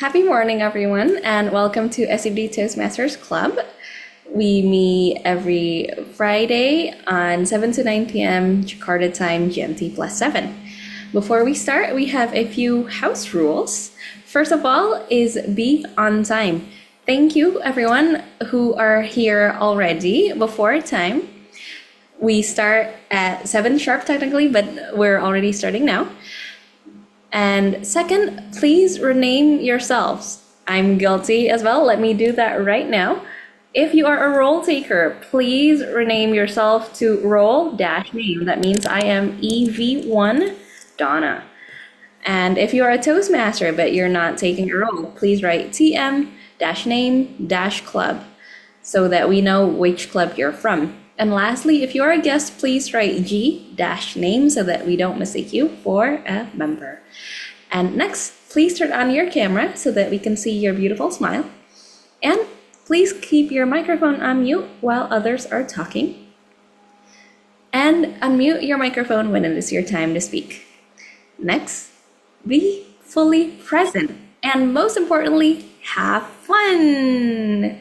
Happy morning, everyone, and welcome to SCBD Toastmasters Club. We meet every Friday on 7 to 9 p.m. Jakarta time, GMT +7. Before we start, we have a few house rules. First of all is be on time. Thank you, everyone who are here already before time. We start at 7 sharp technically, but we're already starting now. And second, please rename yourselves. I'm guilty as well. Let me do that right now. If you are a role taker, please rename yourself to role-name. That means I am EV1 Donna. And if you are a Toastmaster but you're not taking a role, please write TM-name-club so that we know which club you're from. And lastly, if you are a guest, please write G-name so that we don't mistake you for a member. And next, please turn on your camera so that we can see your beautiful smile. And please keep your microphone on mute while others are talking. And unmute your microphone when it is your time to speak. Next, be fully present. And most importantly, have fun.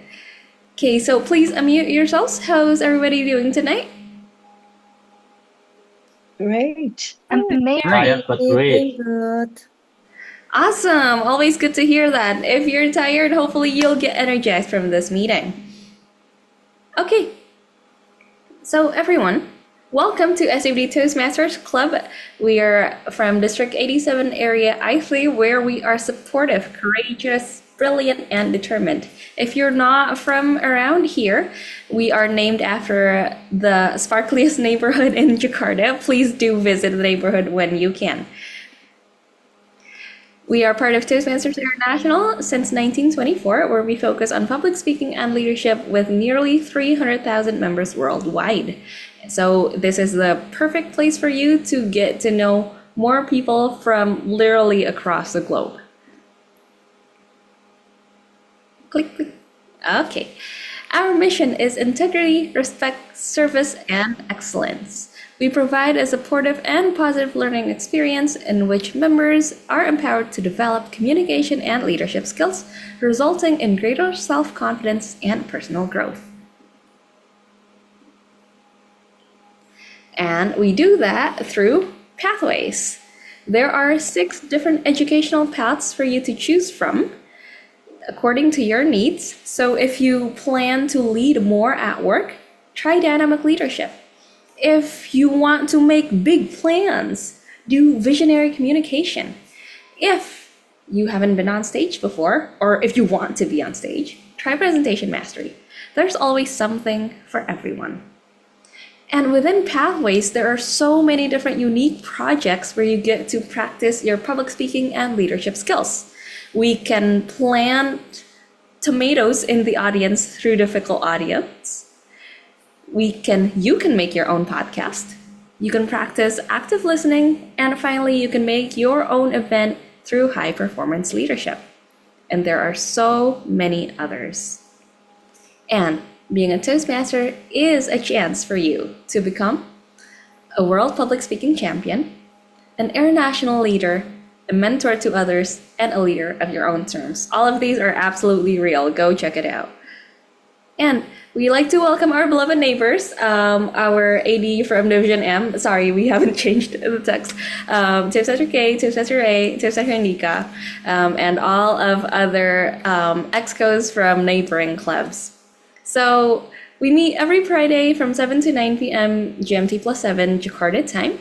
Okay, so please unmute yourselves. How's everybody doing tonight? Great. Amazing. Tired but great. Good. Awesome. Always good to hear that. If you're tired, hopefully you'll get energized from this meeting. Okay. So everyone, welcome to SCBD Toastmasters Club. We are from District 87 area I3, where we are supportive, courageous, brilliant, and determined. If you're not from around here, we are named after the sparkliest neighborhood in Jakarta. Please do visit the neighborhood when you can. We are part of Toastmasters International since 1924, where we focus on public speaking and leadership with nearly 300,000 members worldwide. So this is the perfect place for you to get to know more people from literally across the globe. Click, click. Okay. Our mission is integrity, respect, service, and excellence. We provide a supportive and positive learning experience in which members are empowered to develop communication and leadership skills, resulting in greater self-confidence and personal growth. And we do that through pathways. There are 6 different educational paths for you to choose from, according to your needs. So if you plan to lead more at work, try dynamic leadership. If you want to make big plans, do visionary communication. If you haven't been on stage before, or if you want to be on stage, try presentation mastery. There's always something for everyone. And within pathways, there are so many different unique projects where you get to practice your public speaking and leadership skills. We can plant tomatoes in the audience through difficult audience. You can make your own podcast. You can practice active listening. And finally, you can make your own event through high performance leadership. And there are so many others. And being a Toastmaster is a chance for you to become a world public speaking champion, an international leader, a mentor to others, and a leader of your own terms. All of these are absolutely real. Go check it out. And we like to welcome our beloved neighbors, our AD from Division M. Sorry, we haven't changed the text. Toastmaster K, Toastmaster Rei, Toastmaster Anisa, and all of other excos from neighboring clubs. So we meet every Friday from 7 to 9 p.m. GMT +7 Jakarta time.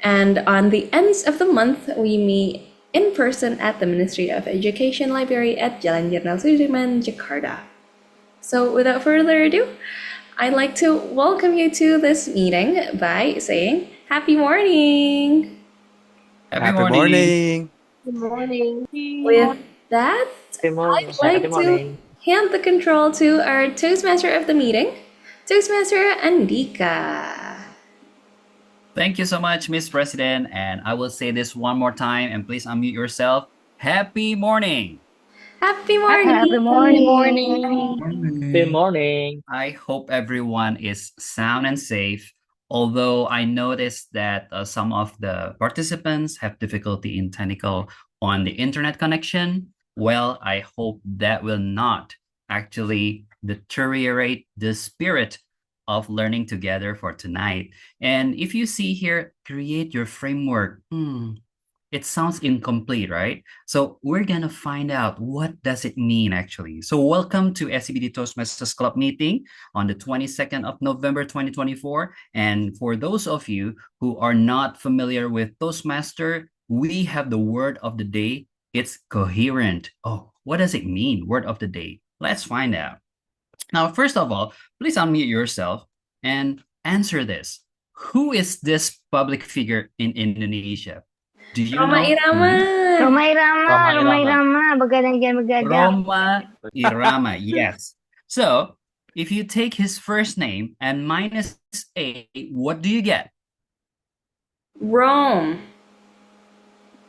And on the ends of the month, we meet in person at the Ministry of Education Library at Jalan Jenderal Sudirman, Jakarta. So without further ado, I'd like to welcome you to this meeting by saying happy morning. Happy morning. Good morning. With that, Good morning. I'd like to hand the control to our Toastmaster of the meeting, Toastmaster Andika. Thank you so much, Miss President. And I will say this one more time, and please unmute yourself. Happy morning. Happy morning. Happy morning. Good morning. I hope everyone is sound and safe. Although I noticed that some of the participants have difficulty in technical on the internet connection. Well, I hope that will not actually deteriorate the spirit of learning together for tonight. And if you see here, create your framework. It sounds incomplete, right? So we're gonna find out what does it mean actually. So welcome to SCBD Toastmasters Club meeting on the 22nd of November 2024. And for those of you who are not familiar with Toastmaster, we have the word of the day. It's coherent. Oh, what does it mean? Word of the day. Let's find out. Now, first of all, please unmute yourself and answer this. Who is this public figure in Indonesia? Do you Roma know? Irama. Roma Irama. Begadang jangan begadang. Roma Irama, yes. So, if you take his first name and minus a, what do you get? Rome.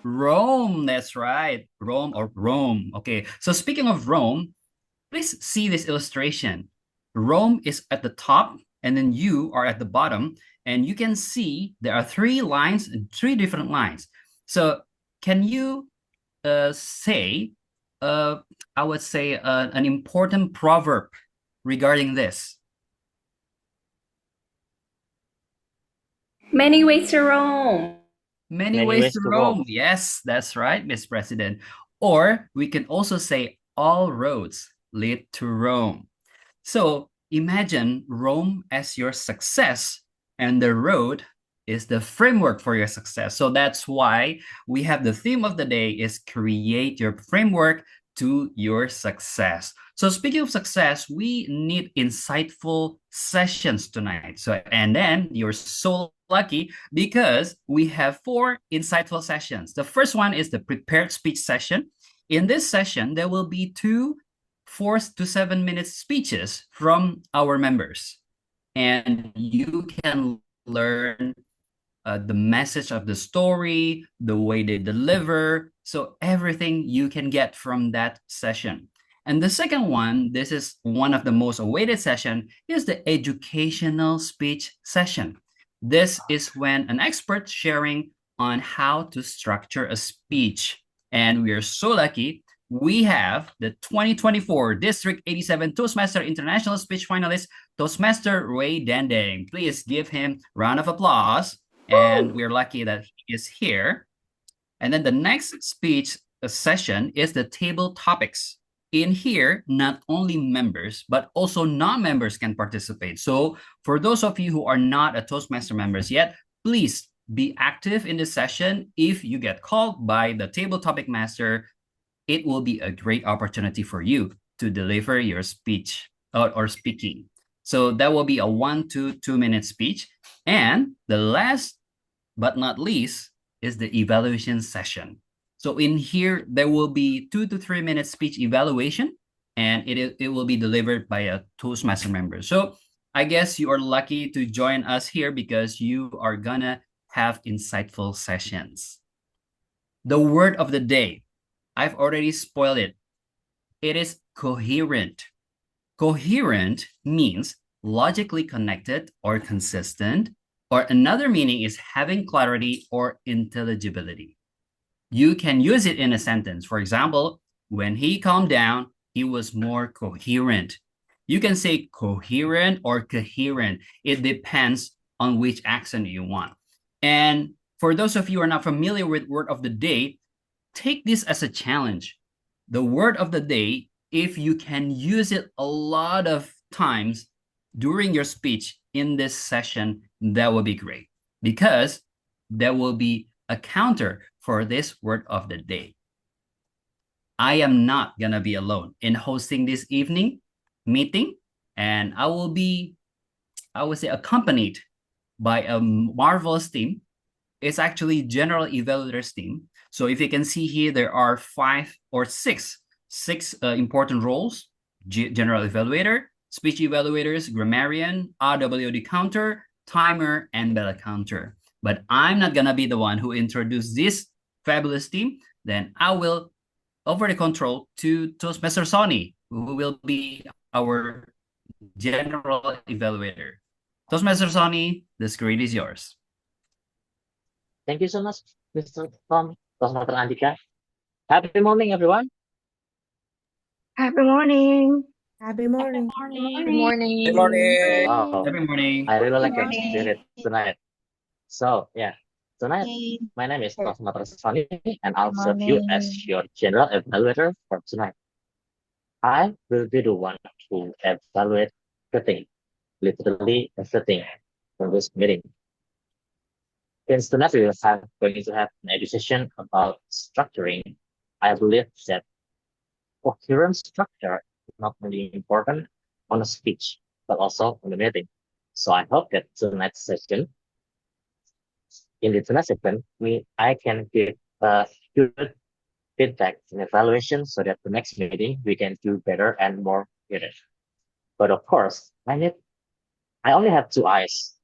Rome, that's right. Rome or Rome. Okay, so speaking of Rome, please see this illustration. Rome is at the top, and then you are at the bottom, and you can see there are three lines, three different lines. So can you say, I would say an important proverb regarding this? Many ways to Rome. Many ways to Rome. Yes, that's right, Miss President. Or we can also say all roads lead to Rome. So imagine Rome as your success, and the road is the framework for your success. So that's why we have the theme of the day is create your framework to your success. So speaking of success, we need insightful sessions tonight. So, and then you're so lucky because we have 4 insightful sessions. The first one is the prepared speech session. In this session, there will be 2 4 to 7 minute speeches from our members, and you can learn the message of the story, the way they deliver, so everything you can get from that session. And the second one, this is one of the most awaited session, is the educational speech session. This is when an expert sharing on how to structure a speech. And we are so lucky we have the 2024 District 87 Toastmaster International Speech Finalist, Toastmaster Rei Dendeng. Please give him a round of applause. And we're lucky that he is here. And then the next speech session is the table topics. In here, not only members, but also non-members can participate. So for those of you who are not a Toastmaster members yet, please be active in this session. If you get called by the table topic master, it will be a great opportunity for you to deliver your speech or speaking. So that will be a 1 to 2 minute speech. And the last but not least is the evaluation session. So in here, there will be 2 to 3 minute speech evaluation, and it will be delivered by a Toastmaster member. So I guess you are lucky to join us here because you are gonna have insightful sessions. The word of the day, I've already spoiled it. It is coherent. Coherent means logically connected or consistent, or another meaning is having clarity or intelligibility. You can use it in a sentence. For example, when he calmed down, he was more coherent. You can say coherent or coherent. It depends on which accent you want. And for those of you who are not familiar with word of the day, take this as a challenge. The word of the day, if you can use it a lot of times during your speech in this session, that will be great, because there will be a counter for this word of the day. I am not gonna be alone in hosting this evening meeting, and I will be, I would say, accompanied by a marvelous team. It's actually general evaluators team. So if you can see here, there are 5 or 6 important roles: general evaluator, speech evaluators, grammarian, RWD counter, timer, and bell counter. But I'm not gonna be the one who introduced this fabulous team. Then I will over the control to Toastmaster Sonny, who will be our general evaluator. Toastmaster Sonny, the screen is yours. Thank you so much, Mr. Tom, Toastmaster Andika. Happy morning, everyone. Happy morning. Happy morning. Good morning. Good morning. Wow, Every morning. I really like Good your spirit tonight. So, yeah, tonight, my name is Toastmasters Sunny, and I'll serve you as your general evaluator for tonight. I will be the one to evaluate everything, literally everything, for this meeting. Since tonight we are going to have an education about structuring, I believe that coherent structure is not only important on a speech, but also on the meeting. So I hope that tonight's session, in the tonight's session, I can give good feedback and evaluation so that the next meeting we can do better and more good. But of course, I only have two eyes,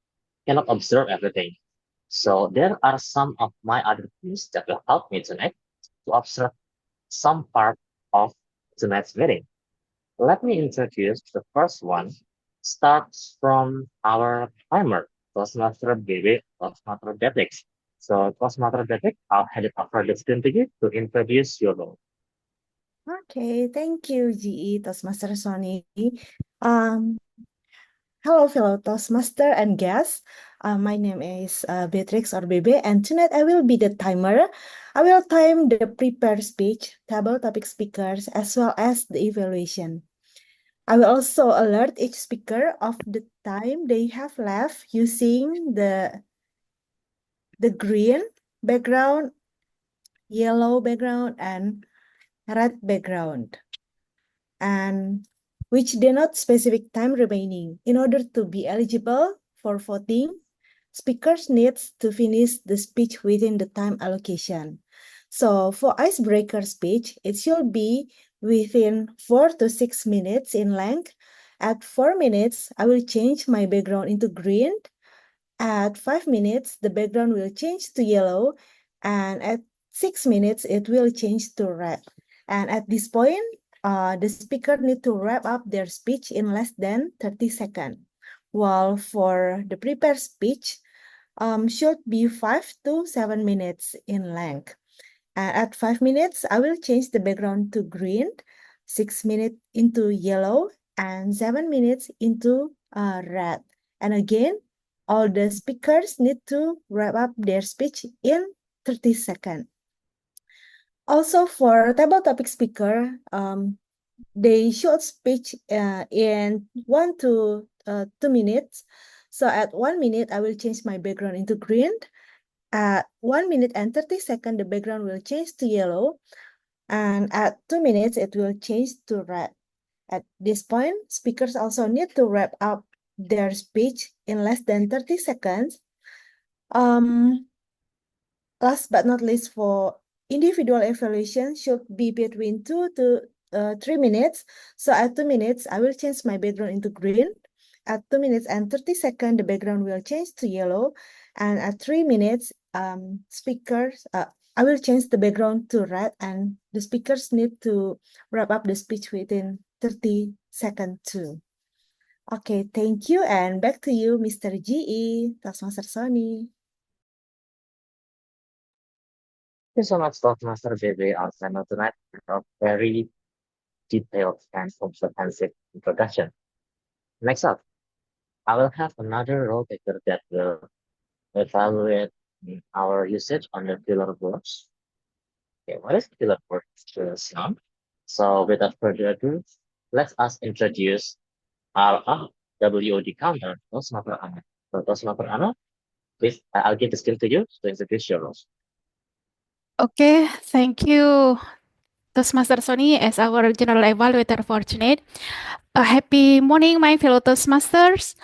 cannot observe everything. So there are some of my other tools that will help me tonight to observe some part of tonight's meeting. Let me introduce the first one. Starts from our timer, Toastmaster BB, Toastmaster Basics. So Toastmaster Basics, I'll hand it over the screen to you to introduce your role. Okay, thank you, GE Toastmaster Sony. Um, Hello, fellow Toastmaster and guests. My name is Beatrix or Bebe, and tonight I will be the timer. I will time the prepared speech, table topic speakers, as well as the evaluation. I will also alert each speaker of the time they have left using the green background, yellow background, and red background, and which denote specific time remaining. In order to be eligible for voting, speakers needs to finish the speech within the time allocation. So for icebreaker speech, it should be within 4 to 6 minutes in length. At 4 minutes, I will change my background into green. At 5 minutes, the background will change to yellow. And at 6 minutes, it will change to red. And at this point, the speaker need to wrap up their speech in less than 30 seconds. While for the prepared speech, should be 5 to 7 minutes in length. And at 5 minutes, I will change the background to green, 6 minutes into yellow, and 7 minutes into red. And again, all the speakers need to wrap up their speech in 30 seconds. Also for table topic speaker, they should speak in 1 to 2 minutes. So at 1 minute, I will change my background into green. At 1 minute and 30 seconds, the background will change to yellow. And at 2 minutes, it will change to red. At this point, speakers also need to wrap up their speech in less than 30 seconds. Last but not least, for individual evaluation should be between 2 to 3 minutes. So at 2 minutes, I will change my background into green. At 2 minutes and 30 seconds, the background will change to yellow. And at 3 minutes, I will change the background to red, and the speakers need to wrap up the speech within 30 seconds too. Okay, thank you, and back to you, Mr. GE, Toastmaster Sony. Thank you so much, Toastmaster BB, our panel tonight for a very detailed and comprehensive introduction. Next up, I will have another role taker that will evaluate our usage on the pillar boards. Okay, what is pillar board sound? So without further ado, let us introduce our WOD counter, Toastmaster Anna. So Toastmaster Anna, please, I'll give the skill to you to introduce your roles. Okay, thank you, Toastmaster Sony, as our general evaluator for tonight. A happy morning, my fellow Toastmasters.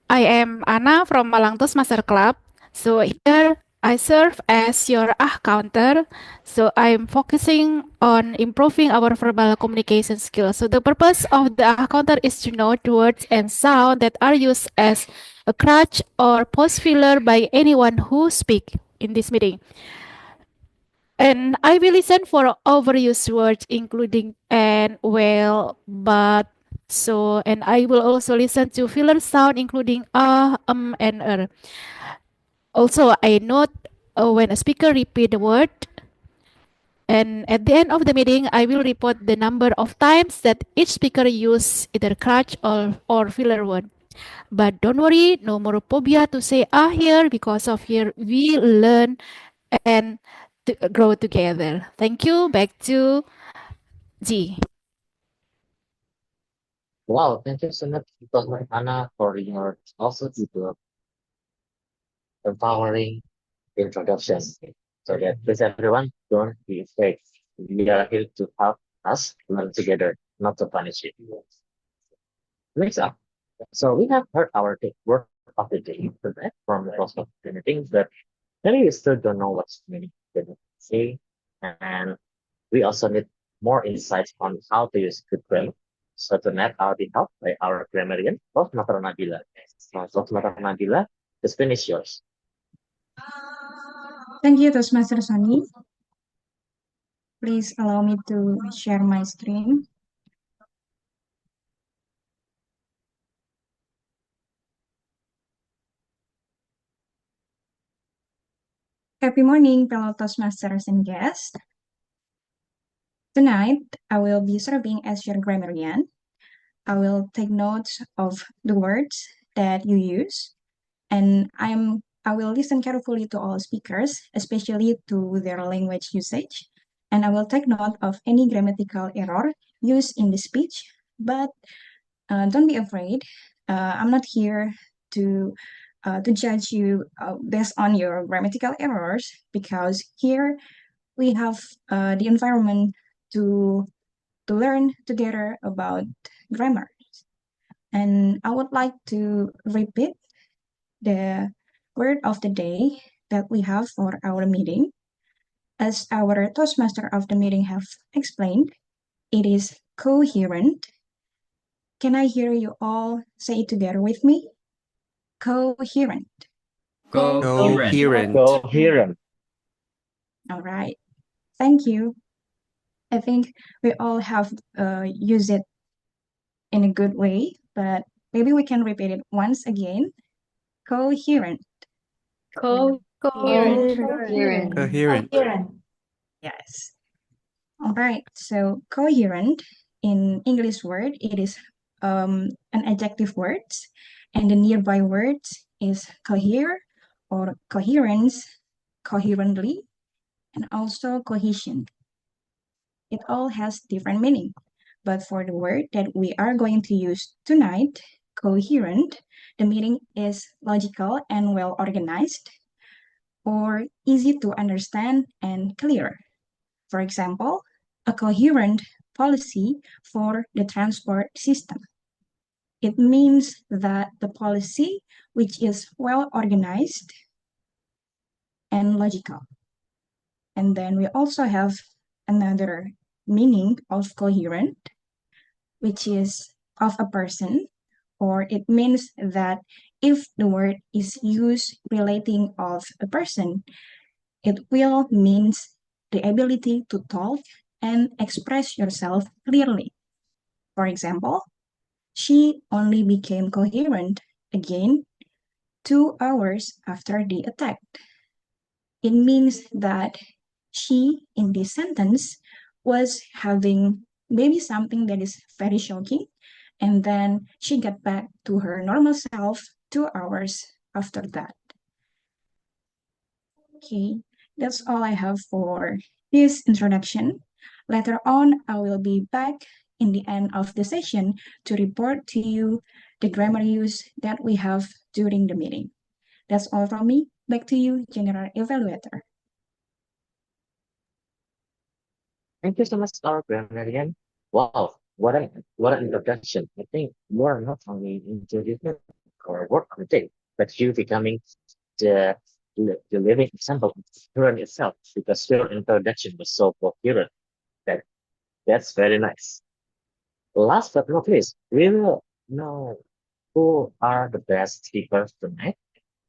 I am Anna from Malang Toastmaster Club. So here I serve as your counter. So I'm focusing on improving our verbal communication skills. So the purpose of the counter is to note words and sound that are used as a crutch or pause filler by anyone who speak in this meeting. And I will listen for overused words, including and, well, but, so, and I will also listen to filler sound, including and Also, I note when a speaker repeat the word, And at the end of the meeting, I will report the number of times that each speaker used either clutch or filler word. But don't worry, no more phobia to say here because of here we learn and grow together. Thank you. Back to G. Wow, thank you so much, Dr. Anna, for your also the empowering introduction. So that please everyone, don't be afraid. We are here to help us learn together, not to punish you. Next up, so we have heard our word of the day today from the Cosmos Community, but maybe we still don't know what's meaning to say, and we also need more insights on how to use good grammar. So tonight I'll be helped by our grammarian, Toastmaster Nabila. So Toastmaster Nabila, the spin is yours. Thank you, Toastmaster Sony. Please allow me to share my screen. Happy morning, fellow Toastmasters and guests. Tonight, I will be serving as your grammarian. I will take notes of the words that you use, and I will listen carefully to all speakers, especially to their language usage, and I will take note of any grammatical error used in the speech, but don't be afraid. I'm not here to judge you based on your grammatical errors, because here we have the environment to learn together about grammar. And I would like to repeat the word of the day that we have for our meeting. As our Toastmaster of the meeting have explained, it is coherent. Can I hear you all say it together with me? Coherent. Coherent. Coherent. All right. Thank you. I think we all have used it in a good way, but maybe we can repeat it once again. Coherent. Coherent. Yes. All right. So coherent in English word, it is an adjective word, and the nearby words is cohere or coherence, coherently, and also cohesion. It all has different meaning. But for the word that we are going to use tonight, coherent, the meaning is logical and well organized, or easy to understand and clear. For example, a coherent policy for the transport system. It means that the policy which is well organized and logical. And then we also have another meaning of coherent, which is of a person, or it means that if the word is used relating of a person, it will means the ability to talk and express yourself clearly. For example, she only became coherent again 2 hours after the attack. It means that she, in this sentence, was having maybe something that is very shocking, and then she got back to her normal self 2 hours after that. Okay, that's all I have for this introduction. Later on, I will be back in the end of the session to report to you the grammar use that we have during the meeting. That's all from me. Back to you, General Evaluator. Thank you so much, our grammarian. Wow, what an introduction. I think you are not only introducing our work of the day, but you becoming the the living example of coherent itself, because your introduction was so coherent. That that's very nice. Last but not least, we will know who are the best speakers tonight,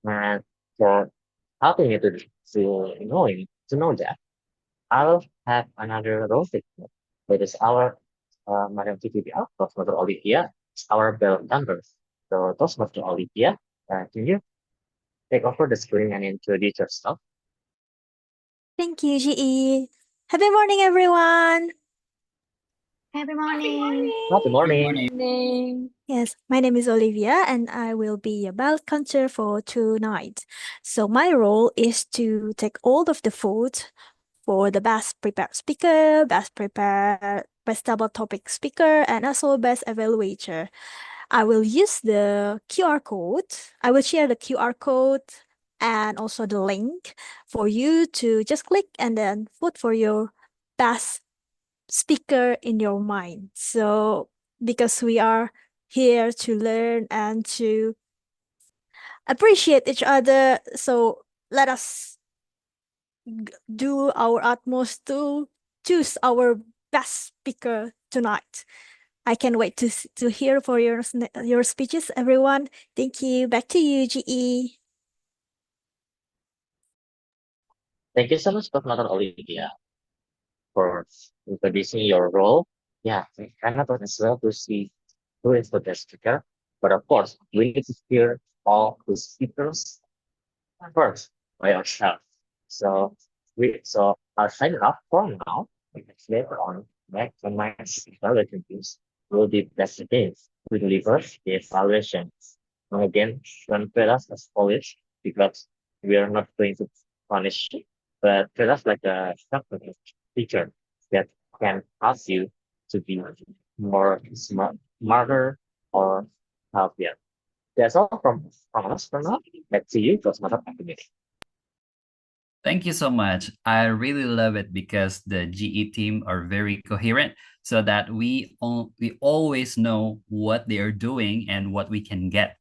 and for helping you to know that, I'll have another role segment. That is our Madam TPBL, Toastmaster Olivia, our bell number. So Toastmaster Olivia, can you take over the screen and introduce yourself? Thank you, GE. Happy morning, everyone. Happy morning. Good morning. Morning. Yes, my name is Olivia, and I will be your ballot counter for tonight. So my role is to take all of the votes for the best prepared speaker, best double topic speaker, and also best evaluator. I will use the QR code. I will share the QR code and also the link for you to just click and then vote for your best speaker in your mind. So, because we are here to learn and to appreciate each other, so let us do our utmost to choose our best speaker tonight. I can't wait to hear for your speeches, everyone. Thank you. Back to you, GE. Thank you so much, Mother Olivia, for introducing your role. Yeah, I cannot wait as well to see who is the best speaker. But of course, we need to hear all the speakers first by ourselves. So I'll sign up for now, because later on, next when my evaluation teams will be best again to deliver the evaluation. And again, don't treat us as polish, because we are not going to punish you, but treat us like a substitute teacher that can help you to be more smarter or healthier. That's all from us for now. Back to you, Toastmaster Academy. Thank you so much. I really love it because the GE team are very coherent, so that we always know what they are doing and what we can get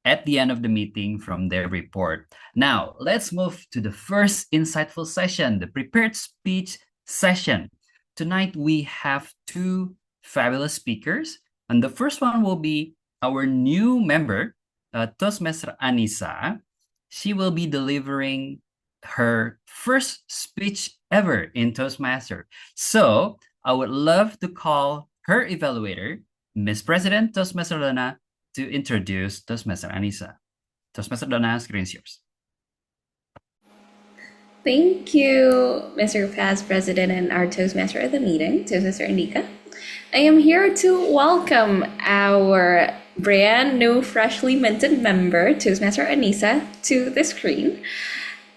at the end of the meeting from their report. Now, let's move to the first insightful session, the prepared speech session. Tonight, we have two fabulous speakers, and the first one will be our new member, Toastmaster Anisa. She will be delivering her first speech ever in Toastmaster. So I would love to call her evaluator, Miss President Toastmaster Donna, to introduce Toastmaster Anisa. Toastmaster Donna, screen is yours. Thank you, Mr. Past President and our Toastmaster at the meeting, Toastmaster Anika. I am here to welcome our brand new, freshly minted member, Toastmaster Anisa, to the screen.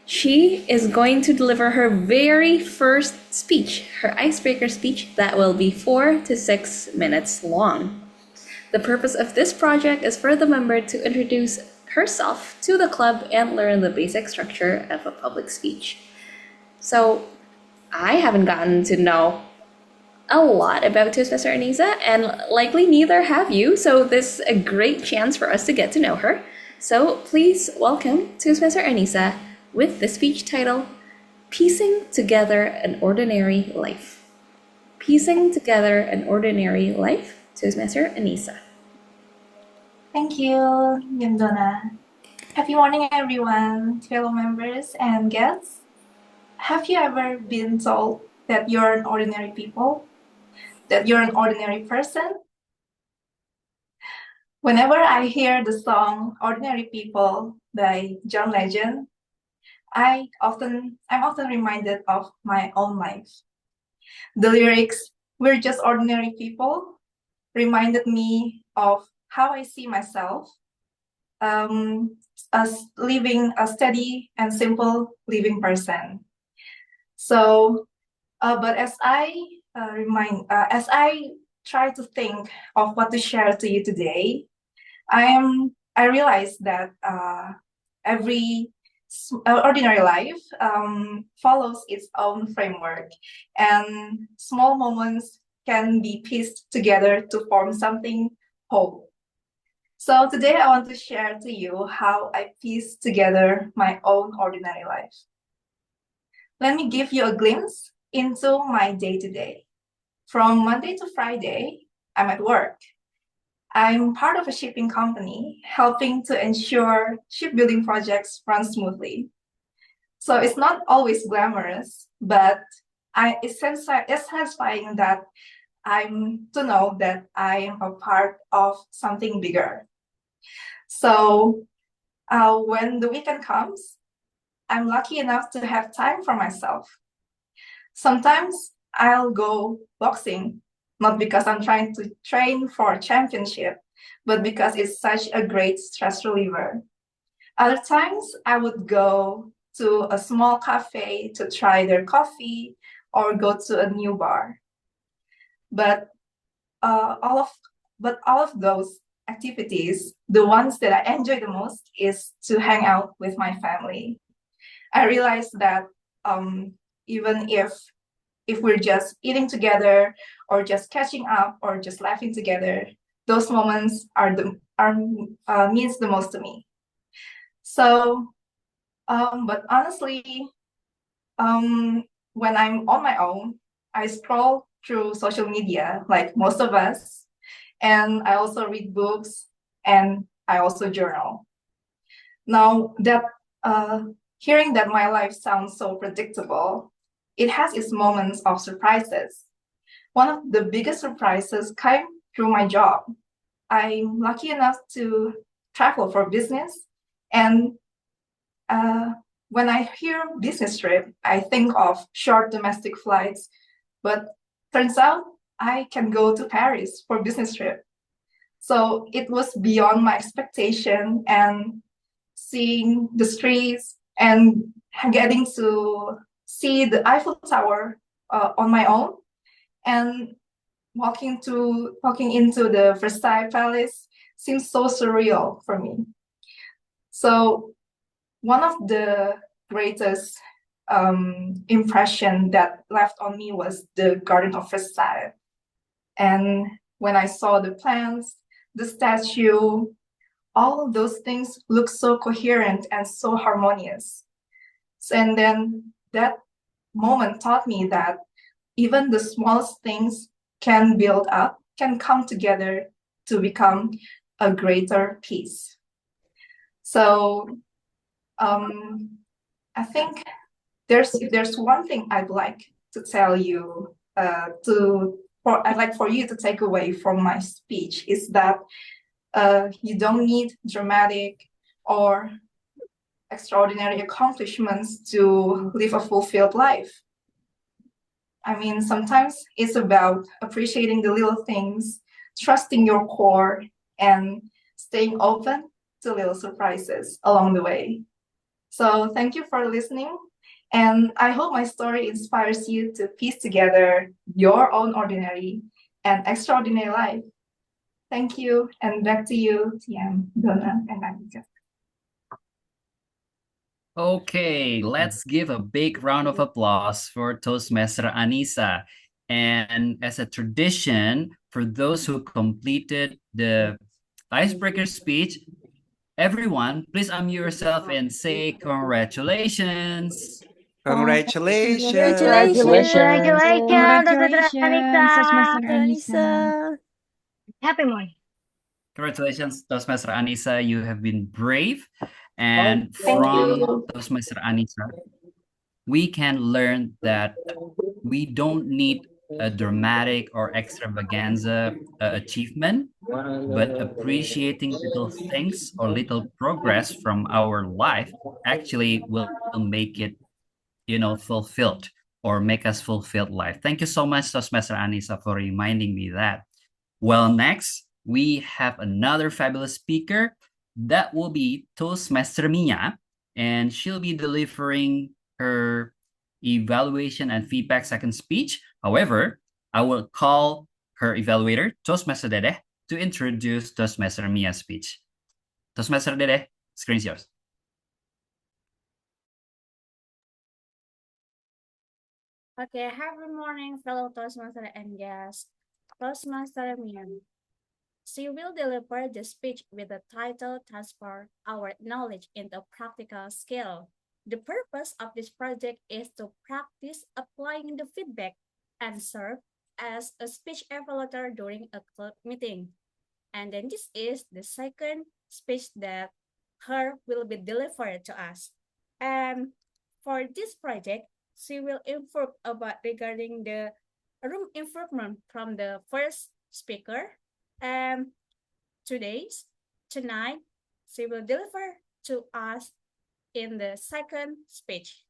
She is going to deliver her very first speech, her icebreaker speech that will be 4 to 6 minutes long. The purpose of this project is for the member to introduce herself to the club and learn the basic structure of a public speech. So I haven't gotten to know a lot about Toastmaster Anisa, and likely neither have you, so this is a great chance for us to get to know her. So please welcome Toastmaster Anisa with the speech title, Piecing Together an Ordinary Life. Piecing Together an Ordinary Life, Toastmaster Anisa. Thank you, Donna. Happy morning, everyone, fellow members and guests. Have you ever been told that you're an ordinary people? That you're an ordinary person? Whenever I hear the song Ordinary People by John Legend, I'm often reminded of my own life. The lyrics, "We're just ordinary people," reminded me of how I see myself as living a steady and simple living person. So, but as I try to think of what to share to you today, I realize that every ordinary life follows its own framework, and small moments can be pieced together to form something whole. So today I want to share to you how I piece together my own ordinary life. Let me give you a glimpse into my day-to-day. From Monday to Friday, I'm at work. I'm part of a shipping company, helping to ensure shipbuilding projects run smoothly. So it's not always glamorous, but it's satisfying that to know that I am a part of something bigger. So when the weekend comes, I'm lucky enough to have time for myself. Sometimes I'll go boxing, not because I'm trying to train for a championship, but because it's such a great stress reliever. Other times I would go to a small cafe to try their coffee or go to a new bar. But all of those activities, the ones that I enjoy the most is to hang out with my family. I realized that even if we're just eating together or just catching up or just laughing together, those moments means the most to me. So, but honestly, when I'm on my own, I scroll through social media like most of us, and I also read books and I also journal. Now that hearing that my life sounds so predictable, it has its moments of surprises. One of the biggest surprises came through my job. I'm lucky enough to travel for business, and when I hear business trip, I think of short domestic flights, but turns out I can go to Paris for business trip. So it was beyond my expectation, and seeing the streets and getting to see the Eiffel Tower on my own, and walking into the Versailles Palace seems so surreal for me. So one of the greatest impression that left on me was the Garden of Versailles. And when I saw the plants, the statue, all of those things look so coherent and so harmonious. And then that moment taught me that even the smallest things can build up, can come together to become a greater piece. So I think if there's one thing I'd like to tell you, I'd like for you to take away from my speech is that you don't need dramatic or extraordinary accomplishments to live a fulfilled life. I mean, sometimes it's about appreciating the little things, trusting your core, and staying open to little surprises along the way. So thank you for listening. And I hope my story inspires you to piece together your own ordinary and extraordinary life. Thank you. And back to you, TM, Donna, and Anisa. Okay, let's give a big round of applause for Toastmaster Anisa. And as a tradition, for those who completed the icebreaker speech, everyone, please unmute yourself and say congratulations. Congratulations. Congratulations, Toastmaster Anisa. Happy morning. Congratulations, Toastmaster Anisa. You have been brave. And Thank from you. Toastmaster Anisa, we can learn that we don't need a dramatic or extravaganza achievement, but appreciating little things or little progress from our life actually will make it, fulfilled or make us fulfilled life. Thank you so much, Toastmaster Anisa, for reminding me that. Well, next, we have another fabulous speaker. That will be Toastmaster Mia, and she'll be delivering her evaluation and feedback second speech. However, I will call her evaluator, Toastmaster Dede, to introduce Toastmaster Mia's speech. Toastmaster Dede, screen's yours. Okay, happy morning, fellow Toastmaster and guests. Toastmaster Mia. She will deliver the speech with the title Transfer Our Knowledge into Practical Skill. The purpose of this project is to practice applying the feedback and serve as a speech evaluator during a club meeting. And then this is the second speech that her will be delivered to us. And for this project, she will inform about regarding the room improvement from the first speaker. And tonight, she will deliver to us in the second speech,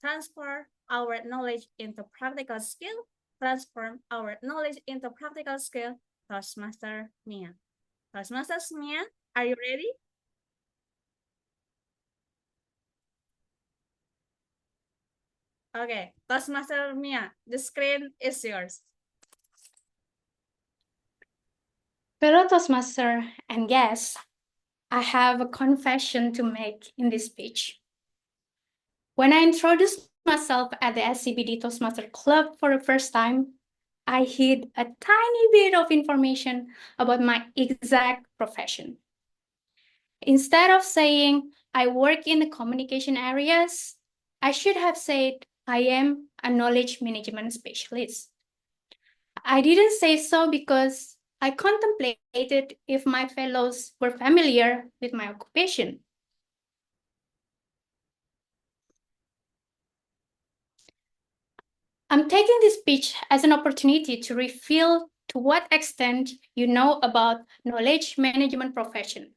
Transfer our knowledge into practical skill, transform our knowledge into practical skill. Toastmaster Mia. Toastmasters Mia, are you ready? Okay, Toastmaster Mia, the screen is yours. Fellow Toastmaster and guests, I have a confession to make in this speech. When I introduced myself at the SCBD Toastmasters Club for the first time, I hid a tiny bit of information about my exact profession. Instead of saying I work in the communication areas, I should have said I am a knowledge management specialist. I didn't say so because I contemplated if my fellows were familiar with my occupation. I'm taking this speech as an opportunity to reveal to what extent you know about knowledge management profession.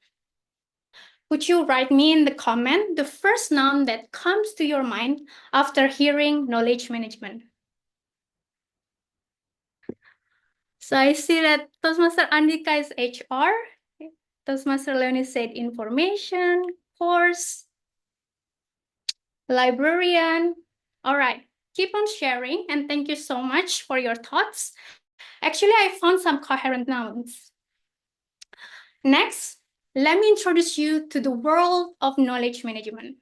Would you write me in the comment the first noun that comes to your mind after hearing knowledge management? So I see that Toastmaster Andika is HR. Toastmaster Leonie said information, course, librarian. All right, keep on sharing and thank you so much for your thoughts. Actually, I found some coherent nouns. Next, let me introduce you to the world of knowledge management.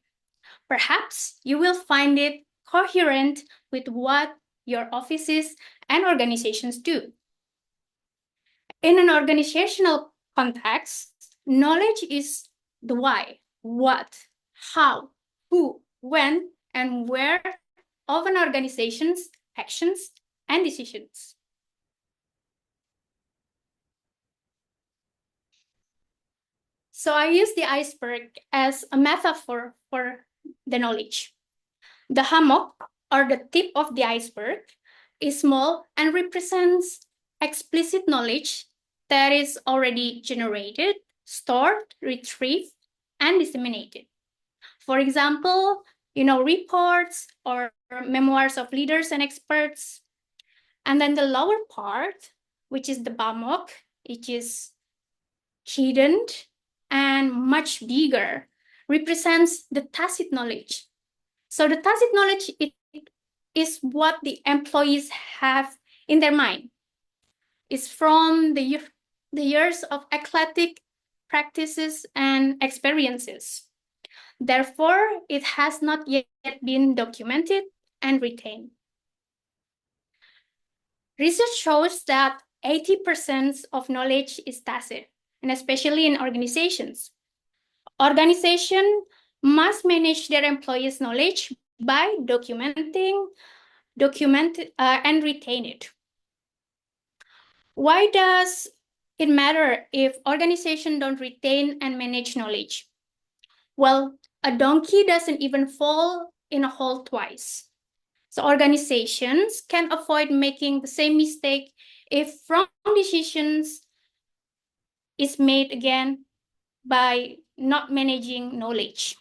Perhaps you will find it coherent with what your offices and organizations do. In an organizational context, knowledge is the why, what, how, who, when, and where of an organization's actions and decisions. So I use the iceberg as a metaphor for the knowledge. The hammock, or the tip of the iceberg, is small and represents explicit knowledge that is already generated, stored, retrieved, and disseminated. For example, reports or memoirs of leaders and experts. And then the lower part, which is the bamok, which is hidden and much bigger, represents the tacit knowledge. So the tacit knowledge is what the employees have in their mind. It's from the years of eclectic practices and experiences. Therefore, it has not yet been documented and retained. Research shows that 80% of knowledge is tacit, and especially in organizations. Organizations must manage their employees' knowledge by documenting and retain it. Why does it matter if organizations don't retain and manage knowledge? Well, a donkey doesn't even fall in a hole twice. So organizations can avoid making the same mistake if wrong decisions is made again by not managing knowledge.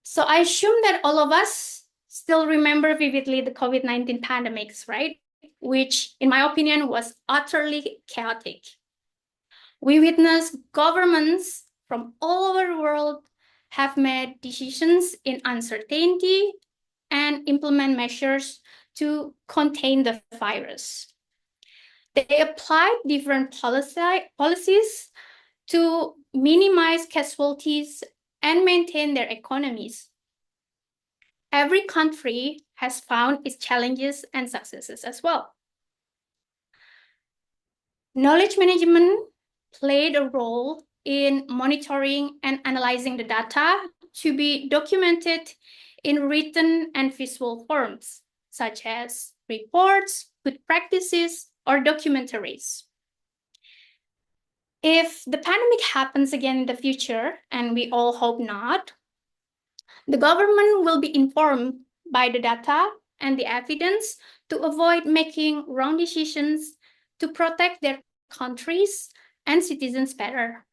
So I assume that all of us still remember vividly the COVID-19 pandemics, right? Which, in my opinion, was utterly chaotic. We witnessed governments from all over the world have made decisions in uncertainty and implement measures to contain the virus. They applied different policies to minimize casualties and maintain their economies. Every country has found its challenges and successes as well. Knowledge management played a role in monitoring and analyzing the data to be documented in written and visual forms, such as reports, good practices, or documentaries. If the pandemic happens again in the future, and we all hope not, the government will be informed by the data and the evidence to avoid making wrong decisions to protect their countries and citizens better.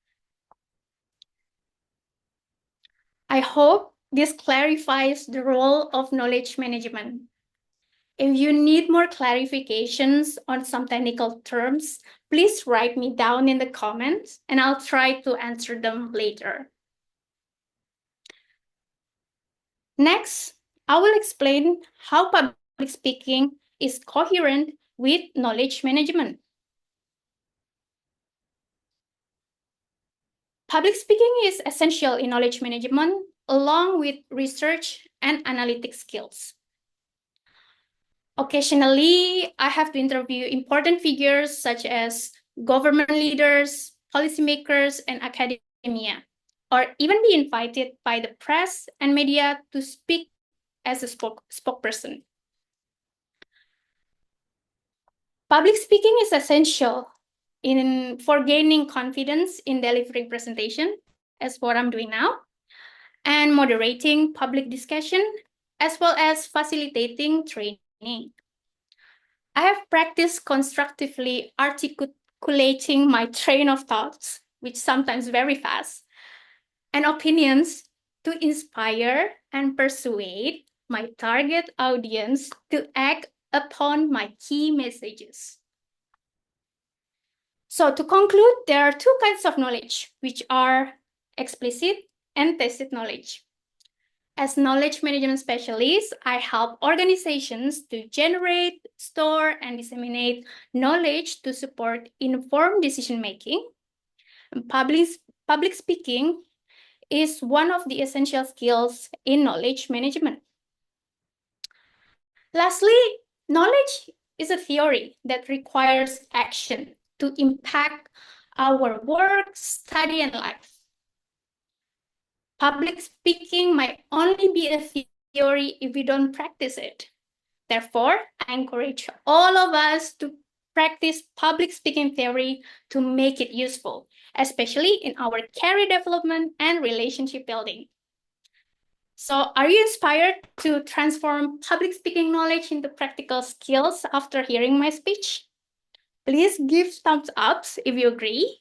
I hope this clarifies the role of knowledge management. If you need more clarifications on some technical terms, please write me down in the comments and I'll try to answer them later. Next, I will explain how public speaking is coherent with knowledge management. Public speaking is essential in knowledge management along with research and analytic skills. Occasionally, I have to interview important figures such as government leaders, policymakers, and academia, or even be invited by the press and media to speak as a spokesperson. Public speaking is essential for gaining confidence in delivering presentation, as what I'm doing now, and moderating public discussion, as well as facilitating training. I have practiced constructively articulating my train of thoughts, which sometimes very fast, and opinions to inspire and persuade my target audience to act upon my key messages. So to conclude, there are two kinds of knowledge, which are explicit and tacit knowledge. As knowledge management specialist, I help organizations to generate, store, and disseminate knowledge to support informed decision-making. Public speaking is one of the essential skills in knowledge management. Lastly, knowledge is a theory that requires action to impact our work, study, and life. Public speaking might only be a theory if we don't practice it. Therefore, I encourage all of us to practice public speaking theory to make it useful, especially in our career development and relationship building. So, are you inspired to transform public speaking knowledge into practical skills after hearing my speech? Please give thumbs up if you agree,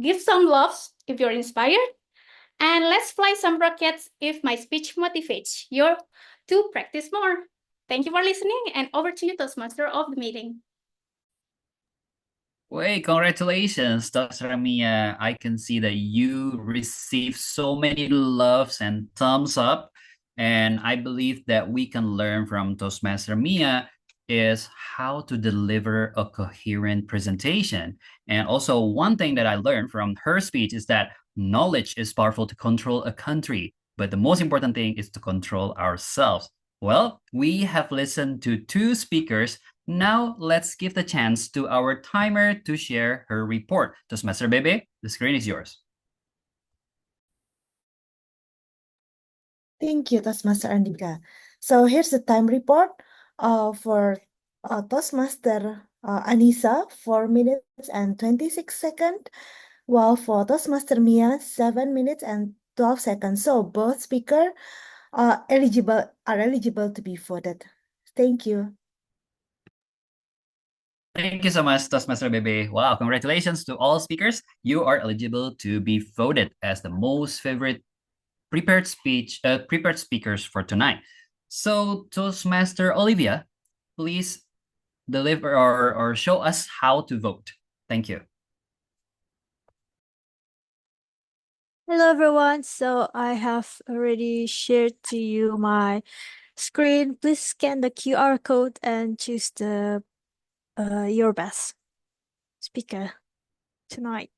give some loves if you're inspired, and let's fly some rockets if my speech motivates you to practice more. Thank you for listening, and over to you, Toastmaster of the meeting. Wait, congratulations, Dr. Mia. I can see that you received so many loves and thumbs up. And I believe that we can learn from Toastmaster Mia is how to deliver a coherent presentation. And also one thing that I learned from her speech is that knowledge is powerful to control a country, but the most important thing is to control ourselves. Well, we have listened to two speakers. Now let's give the chance to our timer to share her report. Toastmaster Bebe, the screen is yours. Thank you, Toastmaster Andika. So here's the time report for Toastmaster Anisa, 4 minutes and 26 seconds, while for Toastmaster Mia, 7 minutes and 12 seconds. So both speakers are eligible to be voted. Thank you. Thank you so much, Toastmaster Bebe. Wow, congratulations to all speakers. You are eligible to be voted as the most favorite prepared speakers for tonight. So, Toastmaster Olivia, please deliver or show us how to vote. Thank you. Hello everyone. So I have already shared to you my screen. Please scan the QR code and choose the your best speaker tonight.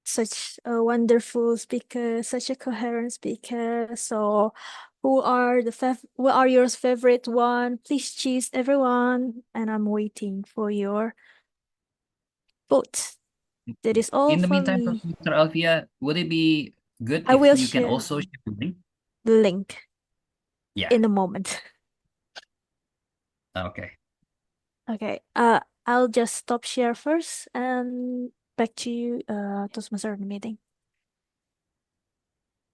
Such a wonderful speaker, such a coherent speaker. So who are your favorite one? Please choose everyone, and I'm waiting for your vote. That is all In the for meantime, me. Toastmaster Olivia, would it be good I if will you can share also share the link? the link Yeah. in a moment. Okay. Okay. I'll just stop share first and back to you, Toastmaster in the meeting.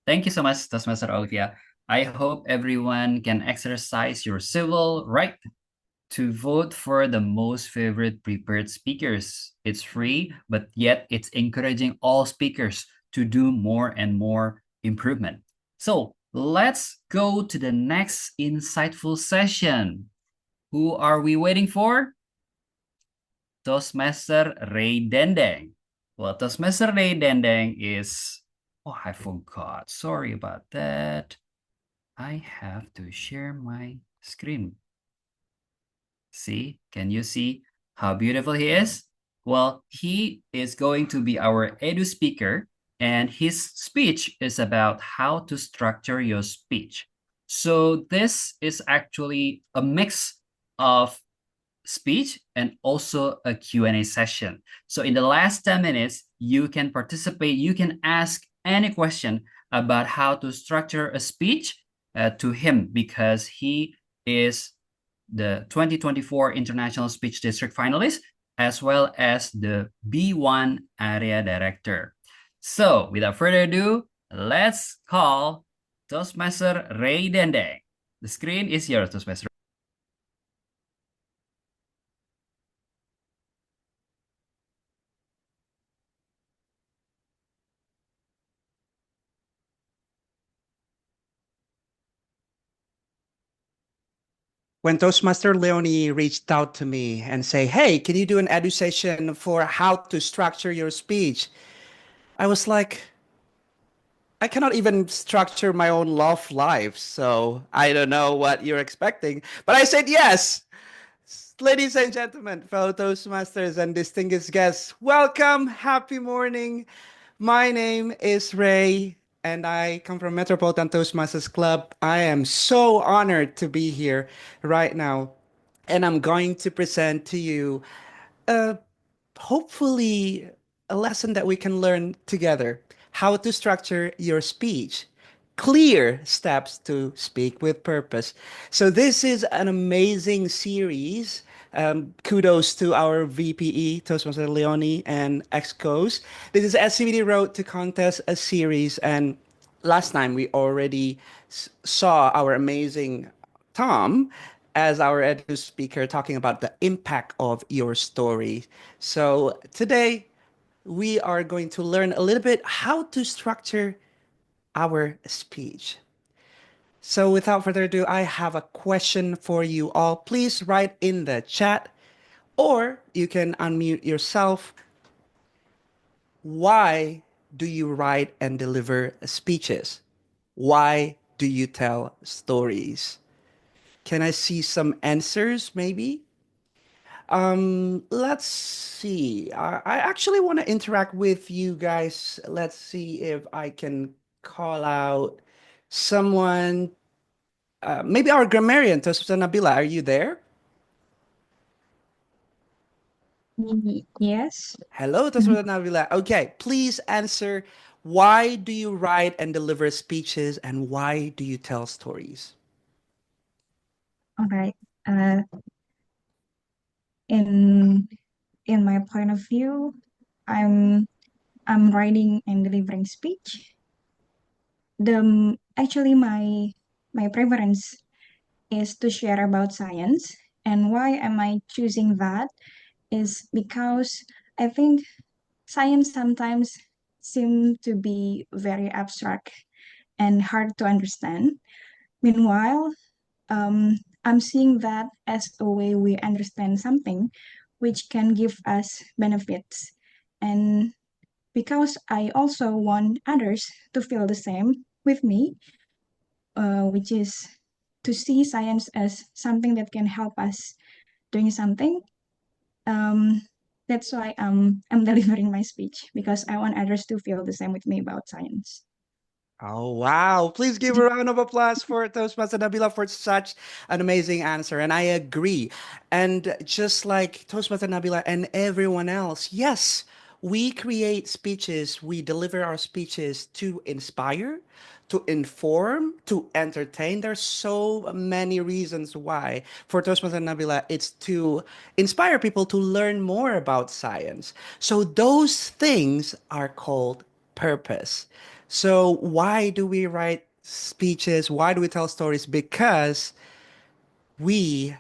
Thank you so much, Toastmaster Olivia. I hope everyone can exercise your civil right to vote for the most favorite prepared speakers. It's free, but yet it's encouraging all speakers to do more and more improvement. So let's go to the next insightful session. Who are we waiting for? Toastmaster Rei Dendeng. Well, Toastmaster Rei Dendeng is... Oh, I forgot. Sorry about that. I have to share my screen. See, can you see how beautiful he is? Well, he is going to be our edu speaker, and his speech is about how to structure your speech. So this is actually a mix of speech and also a Q&A session. So in the last 10 minutes, you can participate, you can ask any question about how to structure a speech to him, because he is the 2024 International Speech District Finalist, as well as the B1 Area Director. So without further ado, let's call Toastmaster Rei Dendeng. The screen is yours, Toastmaster. When Toastmaster Leonie reached out to me and say, hey, can you do an edu session for how to structure your speech? I was like, I cannot even structure my own love life, so I don't know what you're expecting. But I said yes. Ladies and gentlemen, fellow Toastmasters and distinguished guests, welcome, happy morning. My name is Rei, and I come from Metropolitan Toastmasters Club. I am so honored to be here right now, and I'm going to present to you hopefully a lesson that we can learn together: how to structure your speech, clear steps to speak with purpose. So this is an amazing series. Kudos to our VPE, Toastmaster Leonie, and Excos. This is SCBD Road to Contest, a series, and last time we already saw our amazing Tom as our edu speaker talking about the impact of your story. So today we are going to learn a little bit how to structure our speech. So without further ado, I have a question for you all. Please write in the chat, or you can unmute yourself. Why do you write and deliver speeches? Why do you tell stories? Can I see some answers, maybe? Let's see. I actually want to interact with you guys. Let's see if I can call out someone. Maybe our grammarian, Tosusa Nabila. Are you there? Yes. Hello, Tosusa Nabila. Okay, please answer. Why do you write and deliver speeches, and why do you tell stories? All right. In my point of view, I'm writing and delivering speech. Actually my preference is to share about science, and why am I choosing that is because I think science sometimes seem to be very abstract and hard to understand. Meanwhile, I'm seeing that as a way we understand something which can give us benefits. And because I also want others to feel the same with me, which is to see science as something that can help us doing something. That's why I'm delivering my speech, because I want others to feel the same with me about science. Oh, wow. Please give a round of applause for Toastmaster Nabila for such an amazing answer. And I agree. And just like Toastmaster Nabila and everyone else, yes, we create speeches, we deliver our speeches to inspire, to inform, to entertain. There's so many reasons why. For Toastmaster Nabila, it's to inspire people to learn more about science. So those things are called purpose. So why do we write speeches? Why do we tell stories? Because we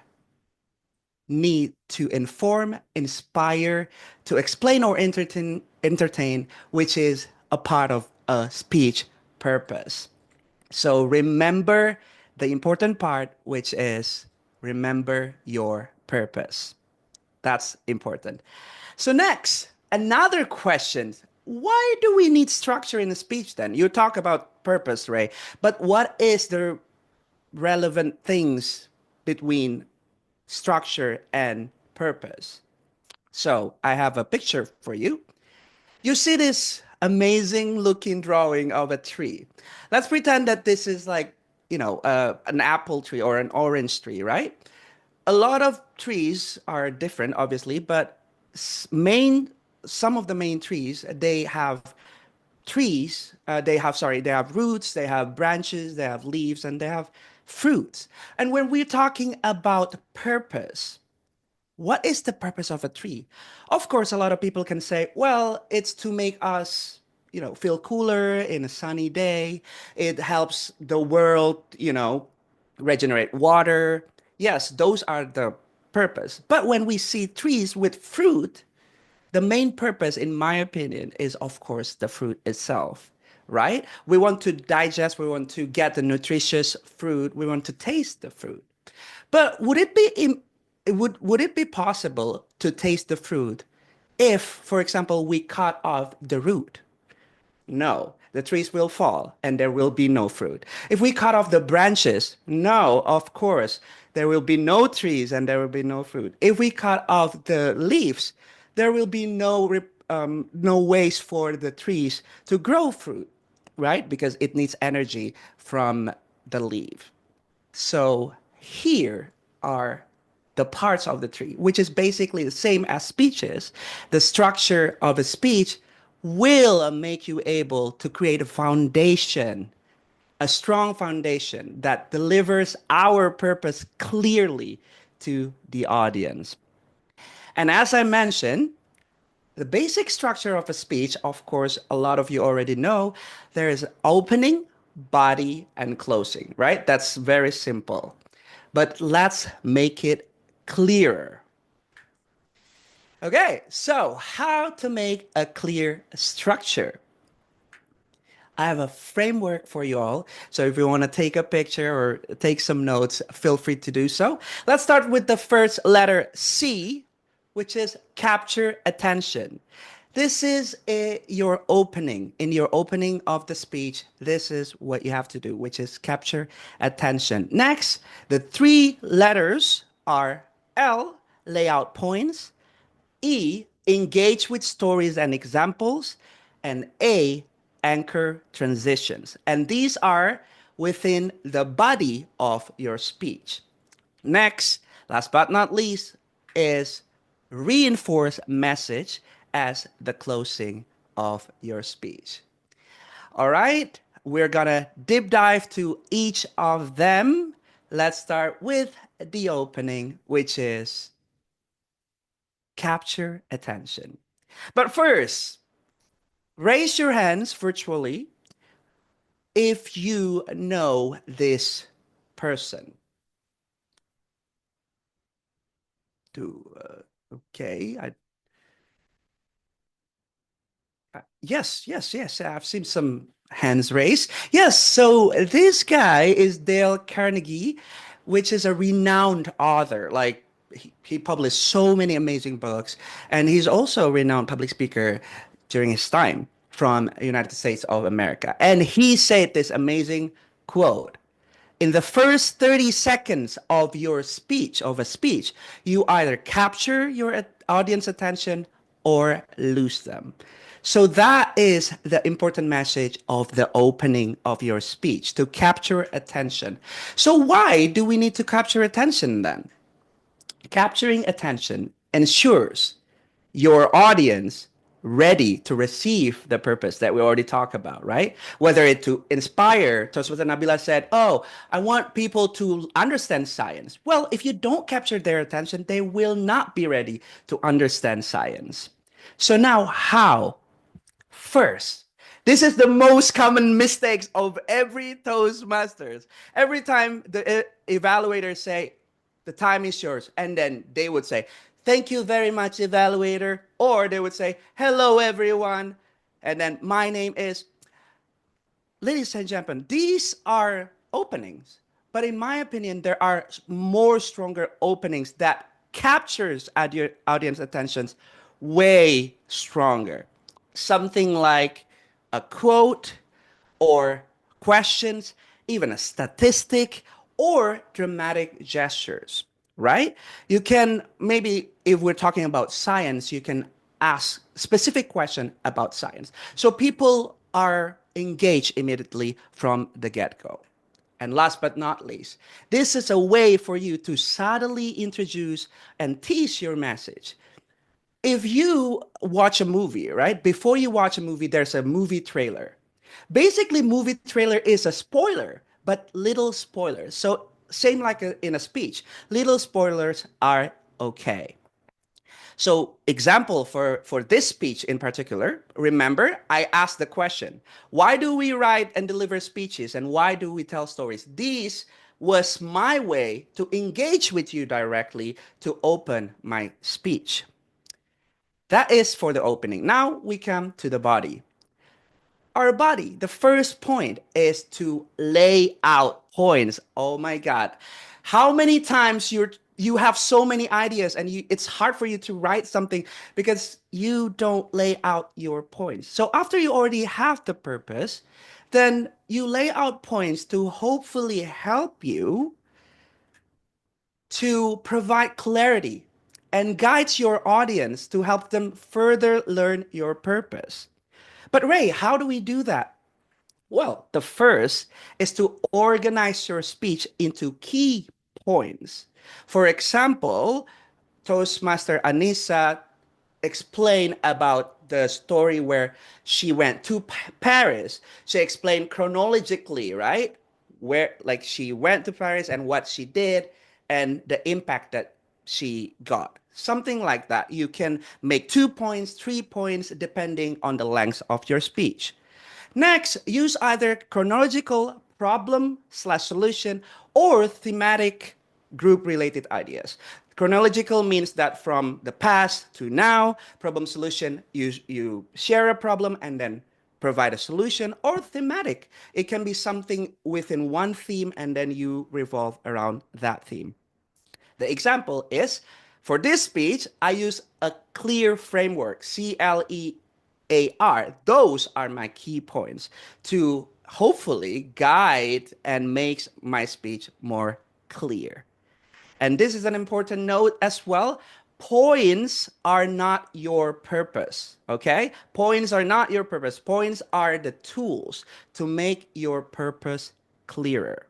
need to inform, inspire, to explain or entertain, which is a part of a speech purpose. So remember the important part, which is remember your purpose. That's important. So next, another question. Why do we need structure in a speech then? You talk about purpose, Rei, but what is the relevant things between structure and purpose? So I have a picture for you. You see this amazing looking drawing of a tree. Let's pretend that this is like, an apple tree or an orange tree, right? A lot of trees are different, obviously, but some of the main trees, they have they have roots, they have branches, they have leaves, and they have fruits. And when we're talking about purpose, what is the purpose of a tree? Of course, a lot of people can say, well, it's to make us, feel cooler in a sunny day. It helps the world, regenerate water. Yes, those are the purpose. But when we see trees with fruit, the main purpose, in my opinion, is of course the fruit itself, right? We want to digest, we want to get the nutritious fruit, we want to taste the fruit. But would it be possible to taste the fruit if, for example, we cut off the root? No, the trees will fall and there will be no fruit. If we cut off the branches, no, of course, there will be no trees and there will be no fruit. If we cut off the leaves, there will be no ways for the trees to grow fruit, right? Because it needs energy from the leaf. So here are the parts of the tree, which is basically the same as speeches. The structure of a speech will make you able to create a foundation, a strong foundation that delivers our purpose clearly to the audience. And as I mentioned, the basic structure of a speech, of course, a lot of you already know, there is opening, body, and closing, right? That's very simple. But let's make it clearer. Okay, so how to make a clear structure? I have a framework for you all. So if you want to take a picture or take some notes, feel free to do so. Let's start with the first letter C, which is capture attention. This is your opening. In your opening of the speech, this is what you have to do, which is capture attention. Next, the three letters are L, lay out points, E, engage with stories and examples, and A, anchor transitions. And these are within the body of your speech. Next, last but not least, is reinforce message as the closing of your speech. All right, we're gonna deep dive to each of them. Let's start with the opening, which is capture attention. But first, raise your hands virtually if you know this person. Okay, yes. I've seen some hands raised. Yes, so this guy is Dale Carnegie, which is a renowned author. Like he published so many amazing books, and he's also a renowned public speaker during his time from United States of America. And he said this amazing quote: in the first 30 seconds of your speech, of a speech, you either capture your audience attention or lose them. So that is the important message of the opening of your speech, to capture attention. So why do we need to capture attention then? Capturing attention ensures your audience ready to receive the purpose that we already talked about, right? Whether it to inspire, just what Nabila said, oh, I want people to understand science. Well, if you don't capture their attention, they will not be ready to understand science. So now how? First, this is the most common mistakes of every Toastmasters. Every time the evaluators say, the time is yours. And then they would say, thank you very much, evaluator. Or they would say, hello, everyone. And then my name is, ladies and gentlemen, these are openings. But in my opinion, there are more stronger openings that captures audience attentions way stronger. Something like a quote or questions, even a statistic or dramatic gestures, right? You can maybe, if we're talking about science, you can ask specific question about science. So people are engaged immediately from the get-go. And last but not least, this is a way for you to subtly introduce and tease your message. If you watch a movie, right? Before you watch a movie, there's a movie trailer. Basically, movie trailer is a spoiler, but little spoilers. So same like in a speech, little spoilers are okay. So example for this speech in particular, remember I asked the question, why do we write and deliver speeches and why do we tell stories? This was my way to engage with you directly to open my speech. That is for the opening. Now we come to the body. Our body, the first point is to lay out points. Oh my God. How many times you have so many ideas and it's hard for you to write something because you don't lay out your points. So after you already have the purpose, then you lay out points to hopefully help you to provide clarity and guides your audience to help them further learn your purpose. But Ray, how do we do that? Well, the first is to organize your speech into key points. For example, Toastmaster Anisa explained about the story where she went to Paris. She explained chronologically, right? Where like she went to Paris and what she did and the impact that she got. Something like that. You can make 2 points, 3 points, depending on the length of your speech. Next, use either chronological problem/solution or thematic group-related ideas. Chronological means that from the past to now, problem solution, you share a problem and then provide a solution, or thematic. It can be something within one theme and then you revolve around that theme. The example is, for this speech, I use a clear framework, CLEAR. Those are my key points to hopefully guide and make my speech more clear. And this is an important note as well. Points are not your purpose, okay? Points are not your purpose. Points are the tools to make your purpose clearer.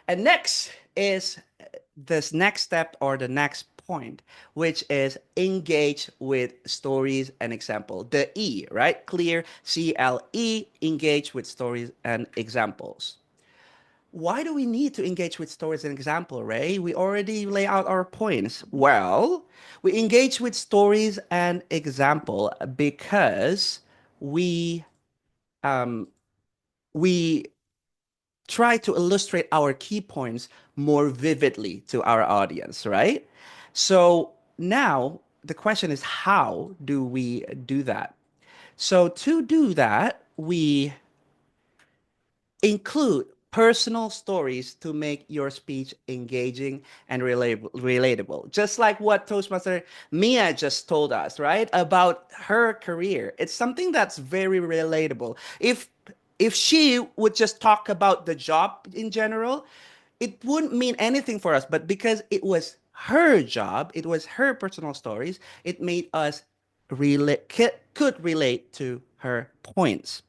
And next is this next step or the next point, which is engage with stories and example. The E, right? Clear, CLE, engage with stories and examples. Why do we need to engage with stories and example, Ray? We already lay out our points. Well, we engage with stories and example because we we try to illustrate our key points more vividly to our audience, right? So now the question is, how do we do that? So to do that, we include personal stories to make your speech engaging and relatable. Just like what Toastmaster Mia just told us, right? About her career. It's something that's very relatable. If she would just talk about the job in general, it wouldn't mean anything for us. But because it was her job, it was her personal stories, it made us could relate to her points.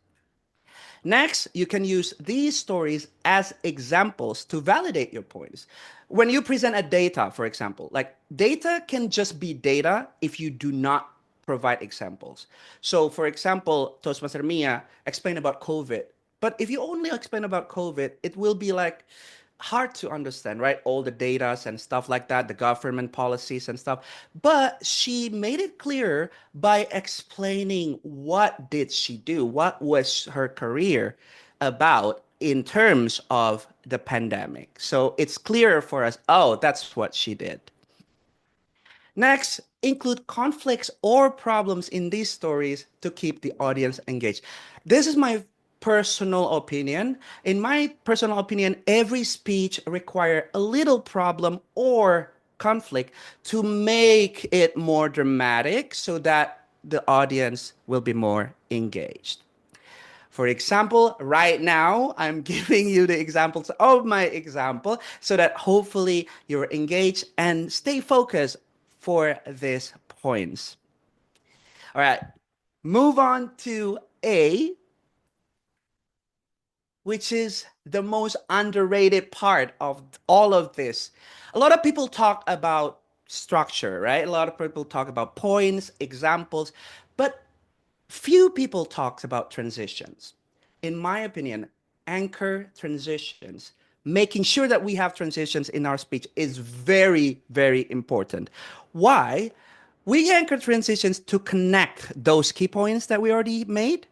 Next, you can use these stories as examples to validate your points. When you present a data, for example, like data can just be data if you do not provide examples. So for example, Toastmaster Mia explained about COVID. But if you only explain about COVID, it will be like hard to understand, right? All the data and stuff like that, the government policies and stuff. But she made it clear by explaining what did she do, what was her career about in terms of the pandemic. So it's clearer for us, oh, that's what she did. Next, include conflicts or problems in these stories to keep the audience engaged. This is my personal opinion. In my personal opinion, every speech requires a little problem or conflict to make it more dramatic so that the audience will be more engaged. For example, right now, I'm giving you the examples of my example so that hopefully you're engaged and stay focused for these points. All right, move on to A, which is the most underrated part of all of this. A lot of people talk about structure, right? A lot of people talk about points, examples, but few people talk about transitions. In my opinion, anchor transitions, making sure that we have transitions in our speech is very, very important. Why? We anchor transitions to connect those key points that we already made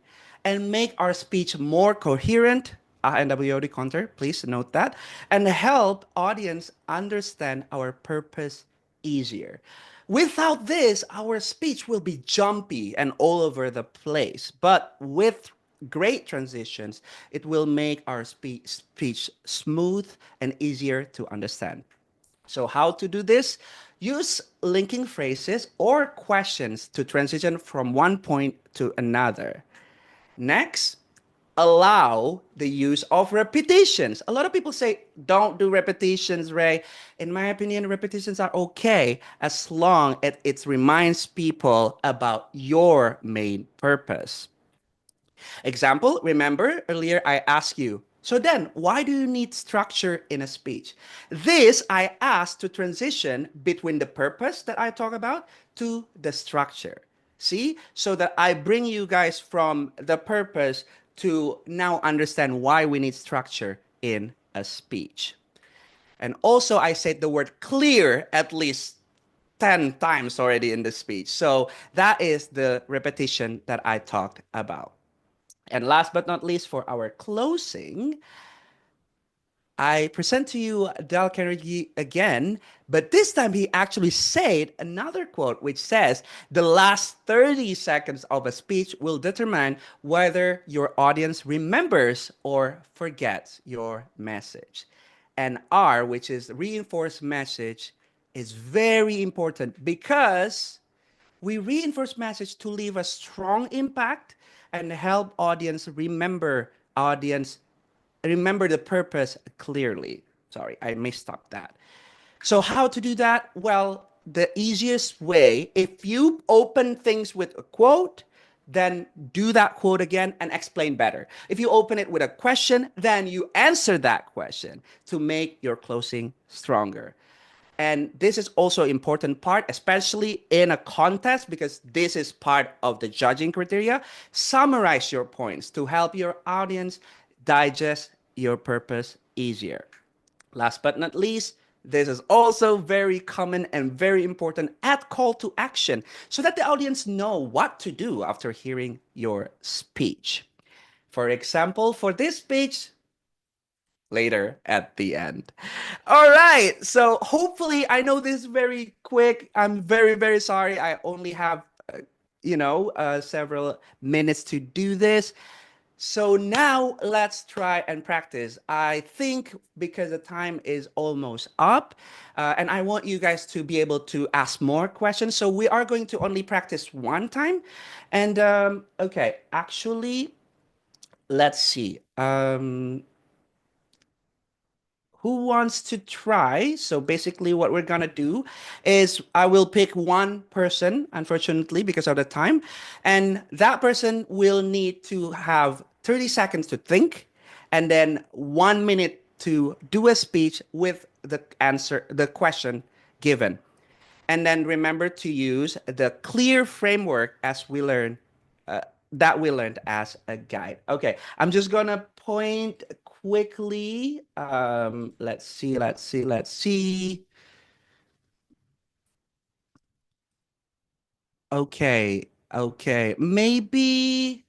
and make our speech more coherent. NWOD counter, please note that, and help audience understand our purpose easier. Without this, our speech will be jumpy and all over the place. But with great transitions, it will make our speech smooth and easier to understand. So how to do this? Use linking phrases or questions to transition from one point to another. Next, allow the use of repetitions. A lot of people say, don't do repetitions, Ray. In my opinion, repetitions are okay as long as it reminds people about your main purpose. Example, remember earlier I asked you, so then why do you need structure in a speech? This I asked to transition between the purpose that I talk about to the structure. See? So that I bring you guys from the purpose to now understand why we need structure in a speech. And also I said the word clear at least 10 times already in the speech. So that is the repetition that I talked about. And last but not least, for our closing, I present to you Dale Carnegie again, but this time he actually said another quote which says, the last 30 seconds of a speech will determine whether your audience remembers or forgets your message. And R, which is reinforced message, is very important because we reinforce message to leave a strong impact and help audience remember the purpose clearly. Sorry, I messed up that. So how to do that? Well, the easiest way, if you open things with a quote, then do that quote again and explain better. If you open it with a question, then you answer that question to make your closing stronger. And this is also important part, especially in a contest, because this is part of the judging criteria. Summarize your points to help your audience digest your purpose easier. Last but not least, this is also very common and very important, add call to action so that the audience know what to do after hearing your speech. For example, for this speech, later at the end. All right. So hopefully, I know this is very quick. I'm very, very sorry. I only have, several minutes to do this. So now let's try and practice. I think because the time is almost up, and I want you guys to be able to ask more questions. So we are going to only practice one time. And okay, actually, let's see. Who wants to try? So basically what we're gonna do is I will pick one person, unfortunately, because of the time, and that person will need to have 30 seconds to think, and then 1 minute to do a speech with the question given. And then remember to use the clear framework as we learn that we learned as a guide. Okay, I'm just gonna point quickly. Let's see. Okay. Maybe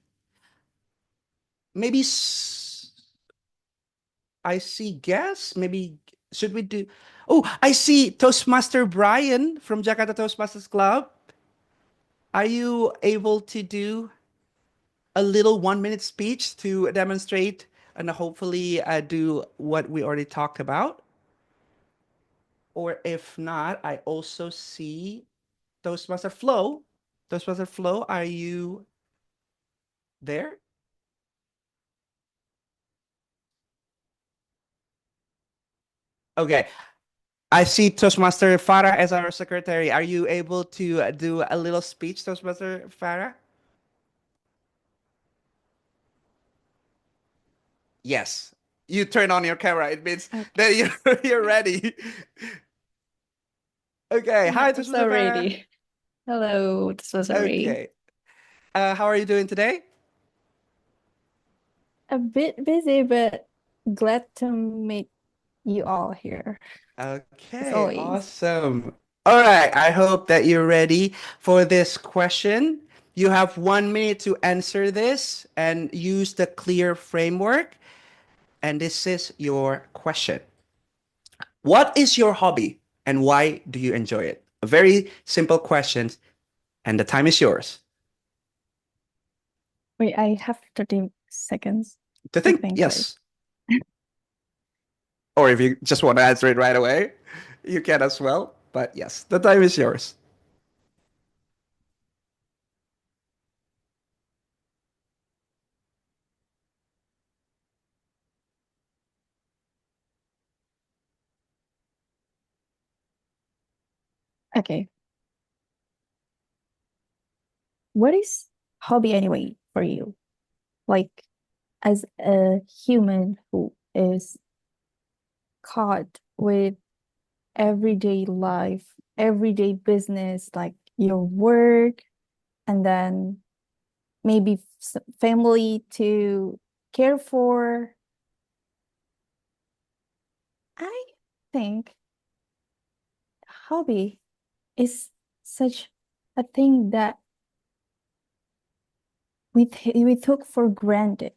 I see guests. Maybe should we do? Oh, I see Toastmaster Brian from Jakarta Toastmasters Club. Are you able to do a little 1 minute speech to demonstrate and hopefully do what we already talked about? Or if not, I also see Toastmaster Flo. Toastmaster Flo, are you there? Okay. I see Toastmaster Farah as our secretary. Are you able to do a little speech, Toastmaster Farah? Yes. You turn on your camera. It means that you're ready. Okay. Hi, Toastmaster Farah. Ready. Hello, Toastmaster Rei. Okay. How are you doing today? A bit busy, but glad to meet you all here. Okay, always. awesome. All right, I hope that you're ready for this question. You have 1 minute to answer this and use the clear framework. And this is your question. What is your hobby and why do you enjoy it? A very simple question, and the time is yours. Wait, I have 30 seconds To think, right? yes. Or if you just want to answer it right away, you can as well. But yes, the time is yours. Okay. What is hobby anyway for you? Like, as a human who is caught with everyday life, everyday business, like your work, and then maybe family to care for. I think hobby is such a thing that we took for granted,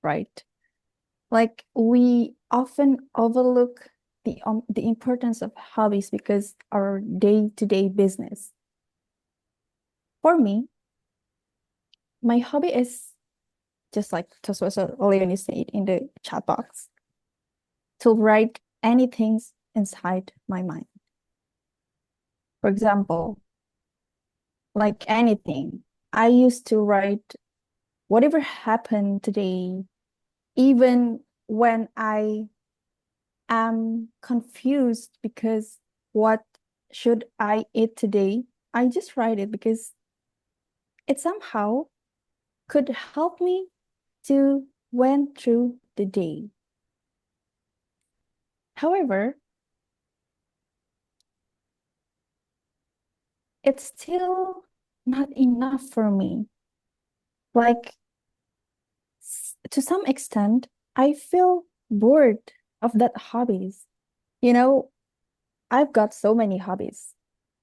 right? Like we often overlook the importance of hobbies because our day-to-day business. For me, my hobby is just like Toastmaster Leonie said in the chat box, to write anything inside my mind. For example, like anything, I used to write whatever happened today, even when I am confused because what should I eat today, I just write it because it somehow could help me to went through the day. However, it's still not enough for me. Like, to some extent, I feel bored of that hobbies. You know, I've got so many hobbies.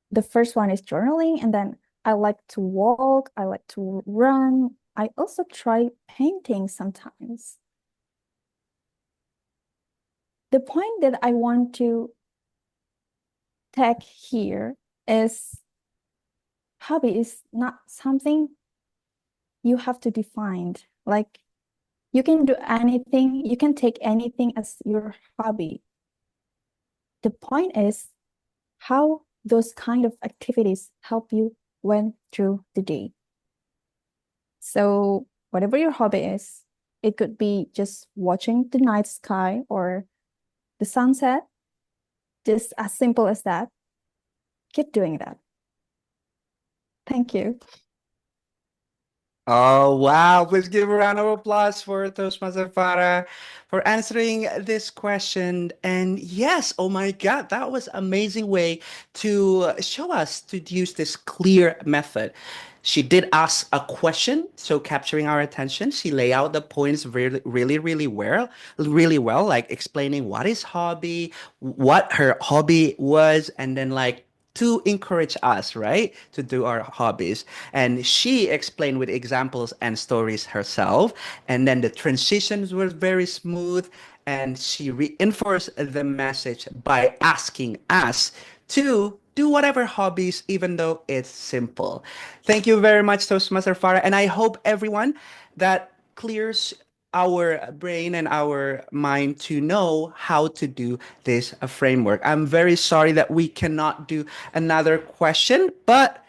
The first one is journaling, and then I like to walk, I like to run. I also try painting sometimes. The point that I want to take here is hobby is not something you have to define. Like you can do anything, you can take anything as your hobby. The point is how those kind of activities help you went through the day. So whatever your hobby is, it could be just watching the night sky or the sunset, just as simple as that. Keep doing that. Thank you. Oh, wow. Please give a round of applause for Toastmaster Farah for answering this question. And yes, oh my God, that was amazing way to show us to use this clear method. She did ask a question, so capturing our attention. She lay out the points really well, like explaining what is hobby, what her hobby was, and then like to encourage us, right, to do our hobbies. And she explained with examples and stories herself. And then the transitions were very smooth. And she reinforced the message by asking us to do whatever hobbies, even though it's simple. Thank you very much, Toastmaster Farah. And I hope everyone that clears our brain and our mind to know how to do this framework. I'm very sorry that we cannot do another question, but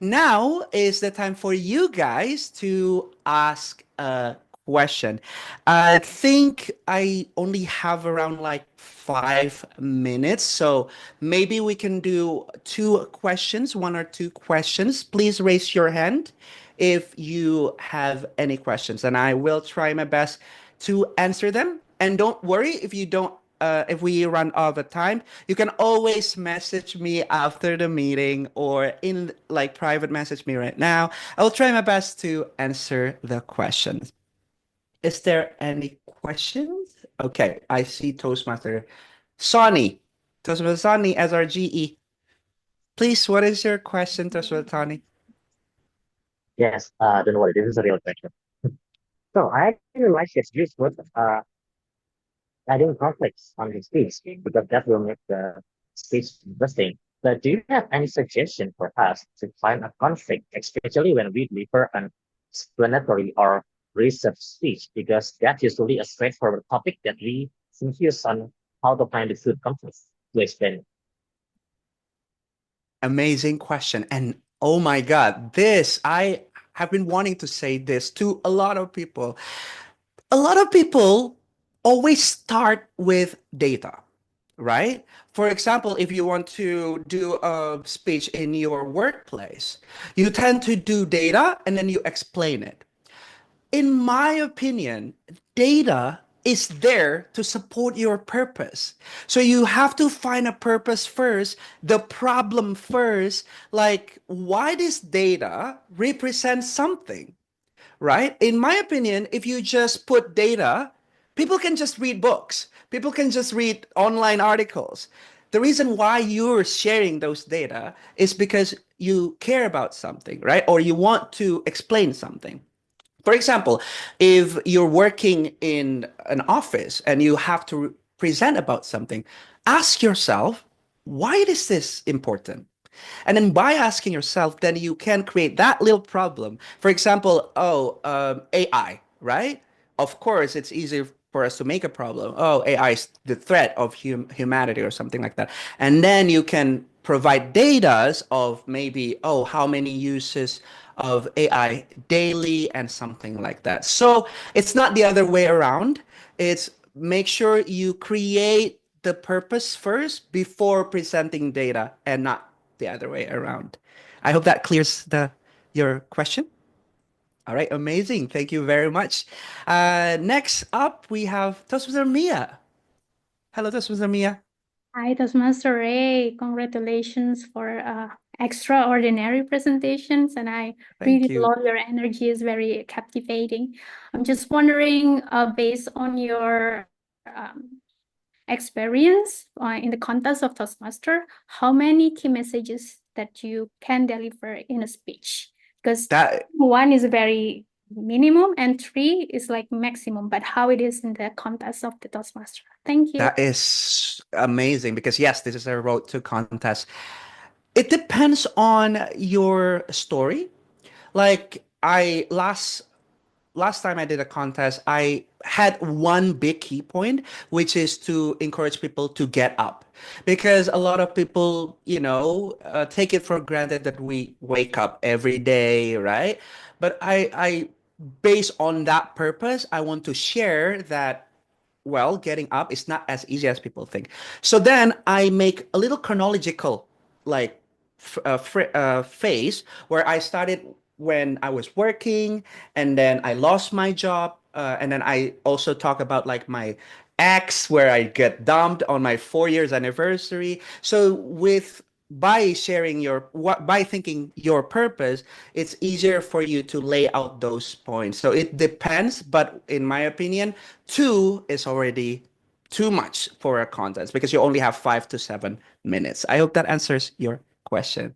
now is the time for you guys to ask a question. I think I only have around like 5 minutes, so maybe we can do two questions, one or two questions. Please raise your hand if you have any questions, and I will try my best to answer them. And don't worry if you don't if we run out of time, you can always message me after the meeting or in like private message me right now. I'll try my best to answer the questions. Is there any questions? Okay, I see Toastmaster Sonny. Toastmaster Sonny, SRGE. Please, what is your question, Toastmaster Sonny? Yes, don't worry, this is a real question. So I really like this use with adding conflicts on the speech because that will make the speech interesting. But do you have any suggestion for us to find a conflict, especially when we deliver an explanatory or research speech? Because that's usually a straightforward topic that we confuse on how to find the good conflicts to explain. Amazing question. And oh my God, this, I have been wanting to say this to a lot of people. A lot of people always start with data, right? For example, if you want to do a speech in your workplace, you tend to do data and then you explain it. In my opinion, data is there to support your purpose. So you have to find a purpose first, the problem first, like why this data represents something, right? In my opinion, if you just put data, people can just read books, people can just read online articles. The reason why you're sharing those data is because you care about something, right? Or you want to explain something. For example, if you're working in an office and you have to present about something, ask yourself, why is this important? And then by asking yourself, then you can create that little problem. For example, AI, right? Of course, it's easier for us to make a problem. Oh, AI is the threat of humanity or something like that. And then you can provide data of maybe, oh, how many uses of AI daily and something like that. So it's not the other way around. It's make sure you create the purpose first before presenting data and not the other way around. I hope that clears your question. All right, amazing. Thank you very much. Next up, we have Toastmaster Mia. Hello, Toastmaster Mia. Hi, Toastmaster Rei. Congratulations for extraordinary presentations, and I Thank really you. love your energy. It's very captivating. I'm just wondering, based on your experience in the context of Toastmaster, how many key messages that you can deliver in a speech? Because one is very minimum and three is like maximum, but how it is in the context of the Toastmaster. Thank you. That is amazing because yes, this is a road to contest. It depends on your story. Like I last time I did a contest, I had one big key point, which is to encourage people to get up. Because a lot of people, take it for granted that we wake up every day, right? But based on that purpose, I want to share that well, getting up is not as easy as people think. So then I make a little chronological, like, phase where I started when I was working, and then I lost my job, and then I also talk about like my ex, where I get dumped on my 4 years anniversary. So by sharing by thinking your purpose, it's easier for you to lay out those points. So it depends, but in my opinion, two is already too much for a contest because you only have 5 to 7 minutes. I hope that answers your question.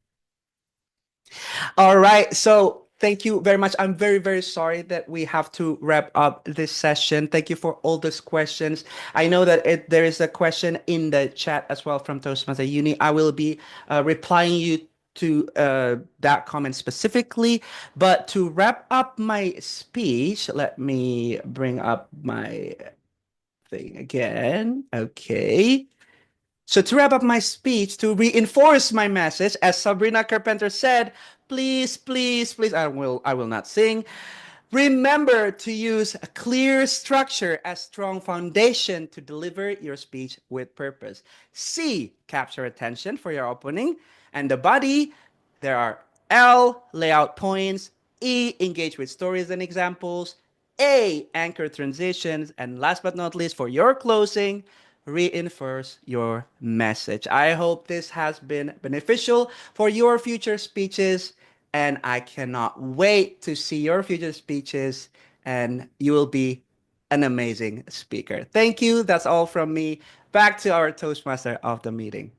All right. So thank you very much. I'm very, very sorry that we have to wrap up this session. Thank you for all those questions. I know that there is a question in the chat as well from Toastmaster Uni. I will be replying you to that comment specifically. But to wrap up my speech, let me bring up my thing again. Okay. So to wrap up my speech, to reinforce my message, as Sabrina Carpenter said, please, please, please, I will not sing. Remember to use a clear structure as strong foundation to deliver your speech with purpose. C, capture attention for your opening. And the body, there are L, layout points. E, engage with stories and examples. A, anchor transitions. And last but not least, for your closing, reinforce your message. I hope this has been beneficial for your future speeches, and I cannot wait to see your future speeches, and you will be an amazing speaker. Thank you. That's all from me. Back to our Toastmaster of the meeting.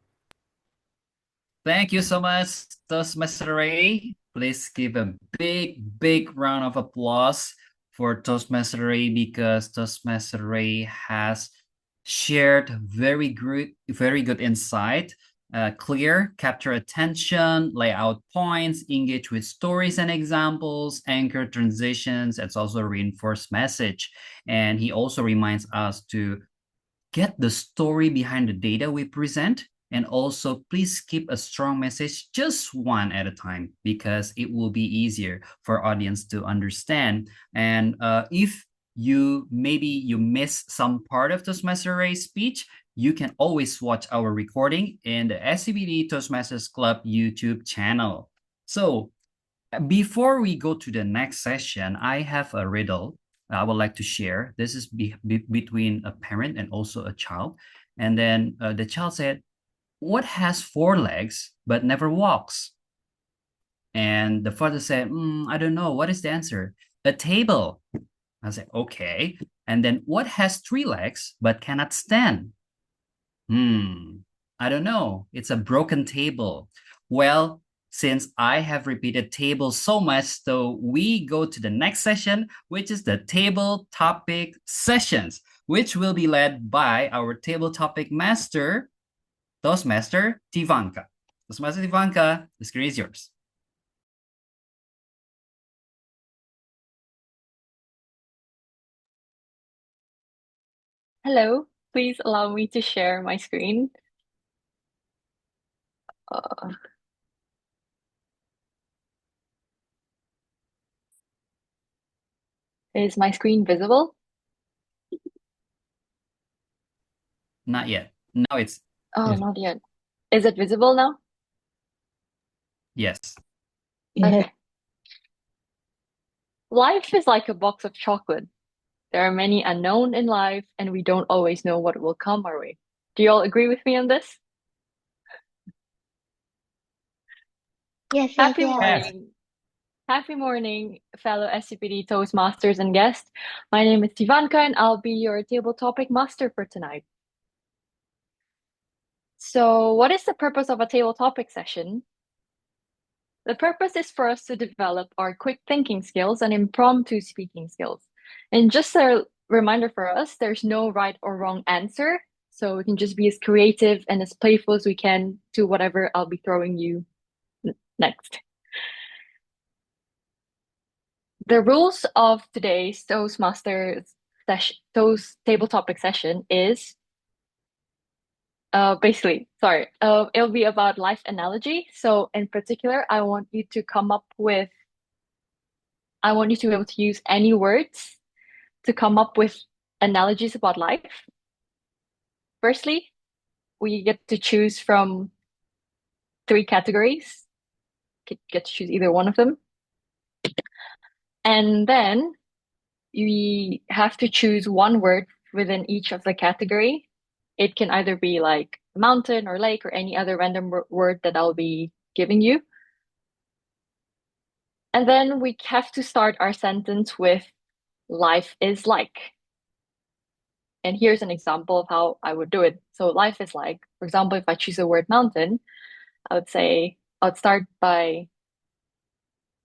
Thank you so much, Toastmaster Rei. Please give a big round of applause for Toastmaster Rei, because Toastmaster Rei has shared very good insight. Clear, capture attention, lay out points, engage with stories and examples, anchor transitions. It's also reinforce message. And he also reminds us to get the story behind the data we present. And also, please keep a strong message, just one at a time, because it will be easier for audience to understand. And if you miss some part of Toastmaster Rei's speech, you can always watch our recording in the SCBD Toastmasters Club YouTube channel. So before we go to the next session, I have a riddle I would like to share. This is between a parent and also a child. And then the child said, "What has 4 legs but never walks?" And the father said, "I don't know. What is the answer?" "A table." I said, "Okay." And then, "What has 3 legs but cannot stand?" I don't know. It's a broken table. Well, since I have repeated table so much, so we go to the next session, which is the table topic sessions, which will be led by our table topic master, Toastmaster Tivanka. Toastmaster Tivanka, the screen is yours. Hello, please allow me to share my screen. Is my screen visible? Not yet. Now it's... Oh, not yet. Is it visible now? Yes. Okay. Life is like a box of chocolate. There are many unknown in life, and we don't always know what will come our way. Do you all agree with me on this? Yes, Happy yes. morning. Happy morning, fellow SCBD Toastmasters and guests. My name is Tivanka, and I'll be your table topic master for tonight. So, what is the purpose of a table topic session? The purpose is for us to develop our quick thinking skills and impromptu speaking skills. And just a reminder for us, there's no right or wrong answer. So we can just be as creative and as playful as we can to whatever I'll be throwing you next. The rules of today's Toastmasters session, table topic session is it'll be about life analogy. So in particular, I want you to be able to use any words to come up with analogies about life. Firstly, we get to choose from 3 categories. Get to choose either one of them. And then we have to choose one word within each of the category. It can either be like mountain or lake or any other random word that I'll be giving you. And then we have to start our sentence with life is like. And here's an example of how I would do it. So life is like, for example, if I choose the word mountain, I would say, I'll start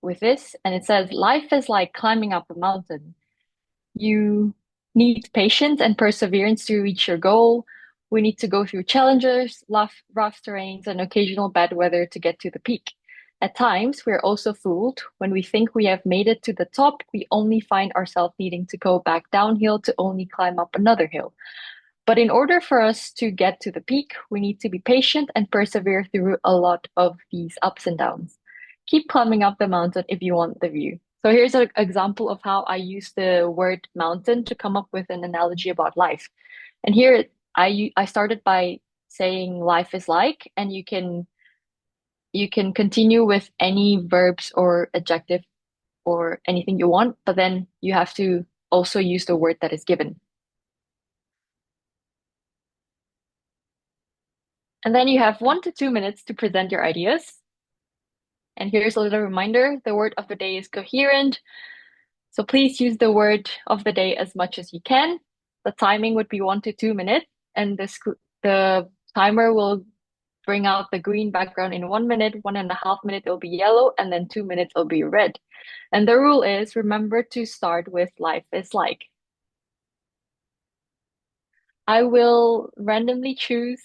with this, and it says, life is like climbing up a mountain. You need patience and perseverance to reach your goal. We need to go through challenges, rough terrains, and occasional bad weather to get to the peak. At times, we're also fooled. When we think we have made it to the top, we only find ourselves needing to go back downhill to only climb up another hill. But in order for us to get to the peak, we need to be patient and persevere through a lot of these ups and downs. Keep climbing up the mountain if you want the view. So here's an example of how I use the word mountain to come up with an analogy about life. And here I started by saying life is like, and you can continue with any verbs or adjective or anything you want, but then you have to also use the word that is given. And then you have 1 to 2 minutes to present your ideas. And here's a little reminder, the word of the day is coherent. So please use the word of the day as much as you can. The timing would be 1 to 2 minutes, and the timer will bring out the green background in 1 minute, 1.5 minutes it'll be yellow, and then 2 minutes it'll be red. And the rule is, remember to start with life is like. I will randomly choose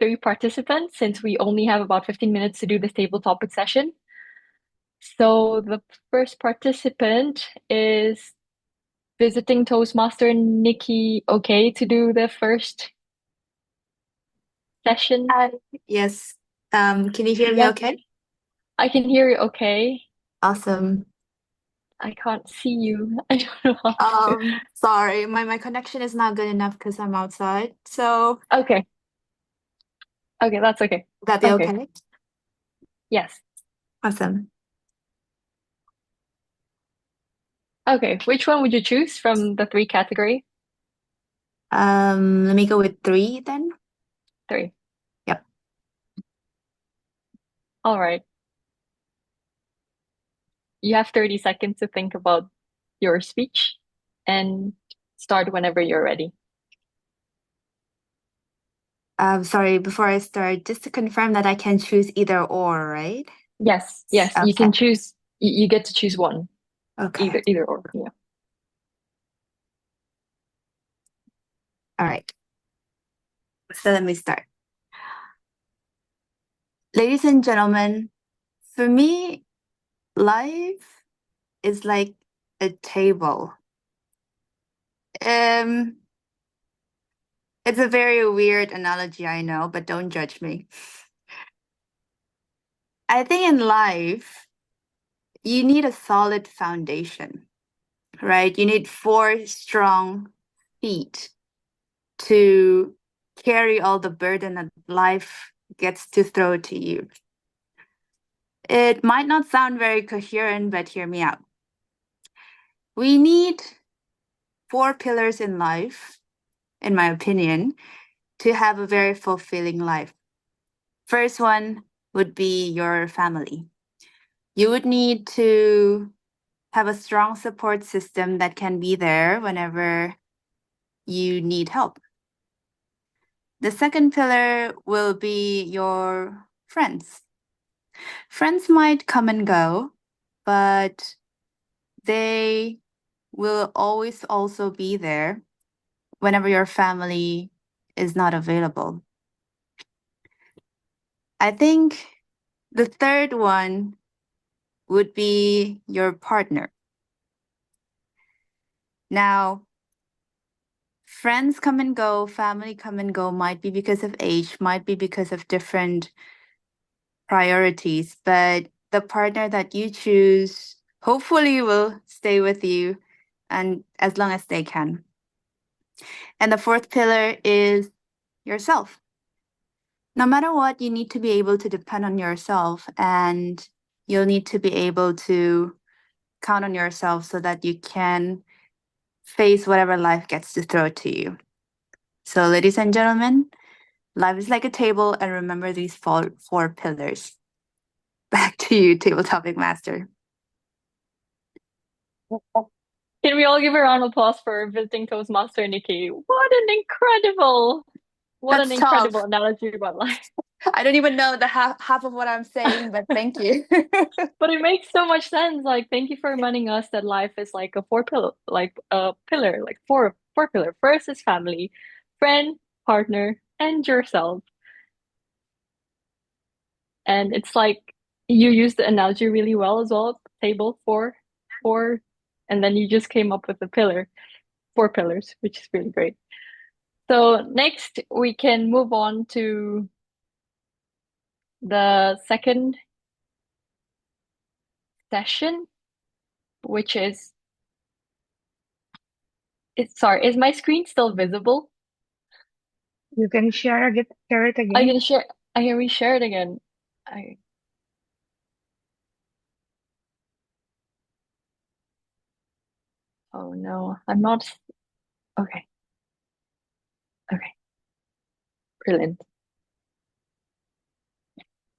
3 participants since we only have about 15 minutes to do this table topic session. So the first participant is visiting Toastmaster Nikki. Okay to do the first session? Yes. Can you hear me Yes. okay? I can hear you okay. Awesome. I can't see you. I don't know how to. Sorry, my connection is not good enough because I'm outside. So Okay. Okay, that's okay. that be Okay. okay? Yes. Awesome. Okay, which one would you choose from the 3 category? Let me go with 3 then. 3. Yep. All right. You have 30 seconds to think about your speech and start whenever you're ready. Sorry, before I start, just to confirm that I can choose either or, right? Yes, you Okay. can choose. You get to choose one. Okay. Either or. Yeah. All right. So let me start. Ladies and gentlemen, for me, life is like a table. It's a very weird analogy, I know, but don't judge me. I think in life, you need a solid foundation, right? You need 4 strong feet to carry all the burden that life gets to throw to you. It might not sound very coherent, but hear me out. We need 4 pillars in life, in my opinion, to have a very fulfilling life. First one would be your family. You would need to have a strong support system that can be there whenever you need help. The second pillar will be your friends. Friends might come and go, but they will always also be there whenever your family is not available. I think the third one would be your partner. Now, friends come and go, family come and go, might be because of age, might be because of different priorities, but the partner that you choose hopefully will stay with you and as long as they can. And the fourth pillar is yourself. No matter what, you need to be able to depend on yourself, and you'll need to be able to count on yourself so that you can face whatever life gets to throw to you. So, ladies and gentlemen, life is like a table, and remember these four pillars. Back to you, Table Topic Master. Can we all give a round of applause for visiting Toastmaster Nikki? What an incredible That's tough. analogy about life. I don't even know the half of what I'm saying, but thank you. But it makes so much sense. Like, thank you for reminding us that life is like a pillar, like four pillar. First is family, friend, partner, and yourself. And it's like you used the analogy really well as well. Table four, and then you just came up with the pillar, 4 pillars, which is really great. So next we can move on to the second session, which is sorry, is my screen still visible? You can share it again. I can share. I can reshare it again. Oh no, I'm not. Okay. Okay. Brilliant.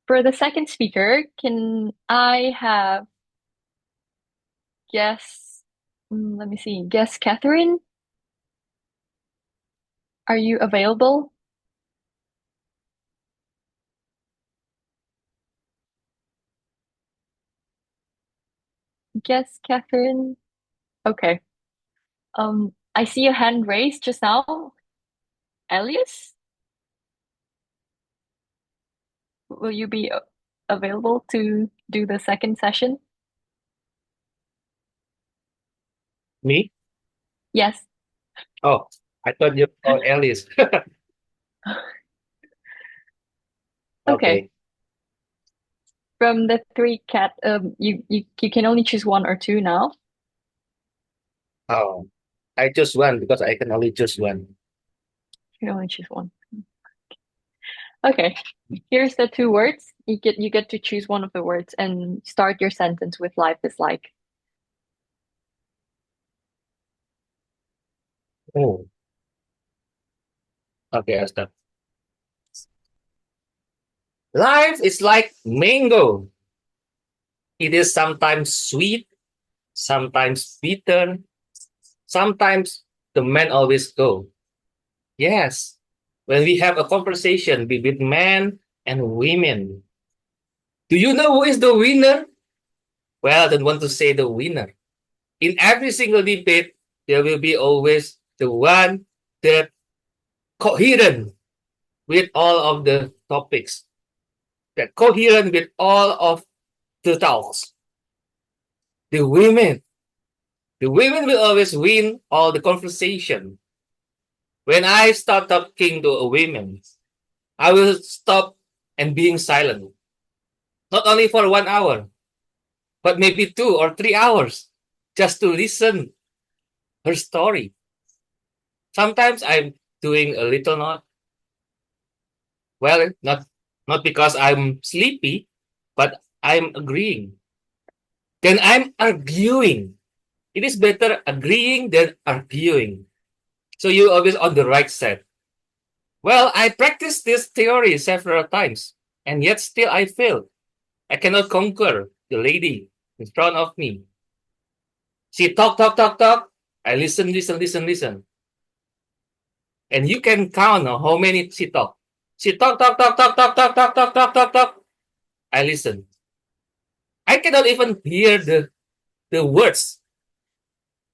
For the second speaker, can I have let me see, guess Catherine? Are you available? Guess Catherine? Okay. I see a hand raised just now. Elias? Will you be available to do the second session? Me? Yes. Oh, I thought you called Alice. Okay. From the three you can only choose one or two now. Oh, I choose one because I can only choose one. You can only choose one. Okay. Here's the 2 words. You get to choose one of the words and start your sentence with life is like. Oh. Okay, I'll start. Life is like mango. It is sometimes sweet, sometimes bitter, sometimes the men always go. Yes, when we have a conversation between men and women. Do you know who is the winner? Well, I don't want to say the winner. In every single debate, there will be always the one that coherent with all of the topics, that coherent with all of the talks. The women, the women will always win all the conversation. When I start talking to a woman, I will stop and being silent. Not only for 1 hour, but maybe 2 or 3 hours just to listen her story. Sometimes I'm doing a little not well, not because I'm sleepy, but I'm agreeing. Then I'm arguing. It is better agreeing than arguing. So you always on the right side. Well, I practiced this theory several times, and yet still I fail. I cannot conquer the lady in front of me. She talk, talk, talk, talk. I listen, listen, listen, listen. And you can count how many she talk. She talk, talk, talk, talk, talk, talk, talk, talk, talk, talk, talk. I listen. I cannot even hear the words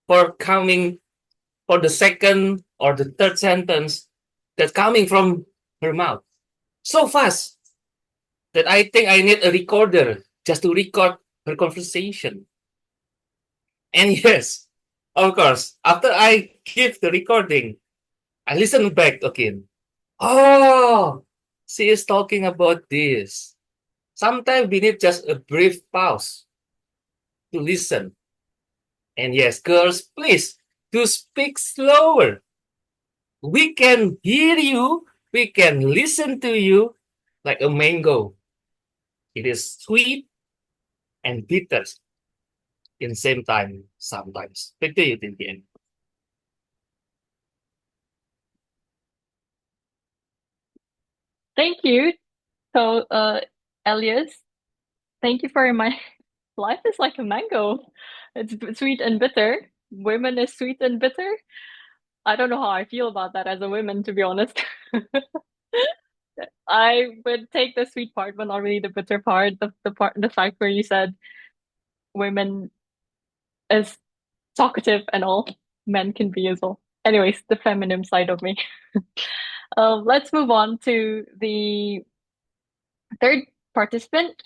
for coming for the second or the third sentence that's coming from her mouth. So fast that I think I need a recorder just to record her conversation. And yes, of course, after I give the recording, I listen back again. Oh, she is talking about this. Sometimes we need just a brief pause to listen. And yes, girls, please do speak slower. We can hear you, we can listen to you like a mango. It is sweet and bitter in the same time sometimes. Back to you, Tintin. Thank you. So, Elias, thank you for my life is like a mango. It's sweet and bitter. Women is sweet and bitter. I don't know how I feel about that as a woman, to be honest. I would take the sweet part, but not really the bitter part. The fact where you said women is talkative and all, men can be as well. Anyways, the feminine side of me. Let's move on to the third participant.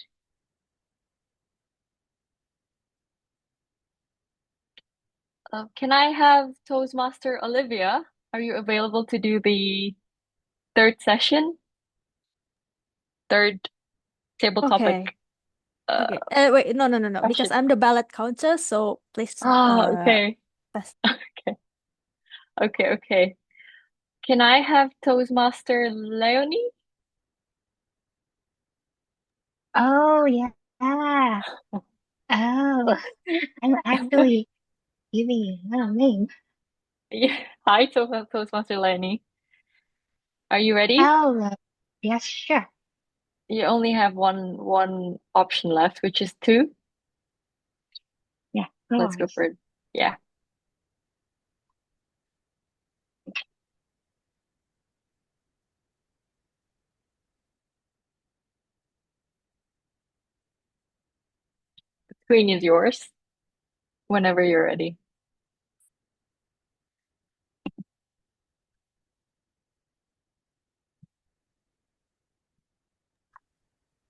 Can I have Toastmaster Olivia? Are you available to do the third session? Third table Okay. topic. Okay. Wait, no, because Question. I'm the ballot counter, so please Okay. pass. Okay. Can I have Toastmaster Leonie? Oh, yeah. Oh, I'm actually giving you a name. Yeah. Hi, Toastmaster Leonie. Are you ready? Oh, yes, sure. You only have one option left, which is two. Yeah, Let's go for it. Yeah. The screen is yours whenever you're ready.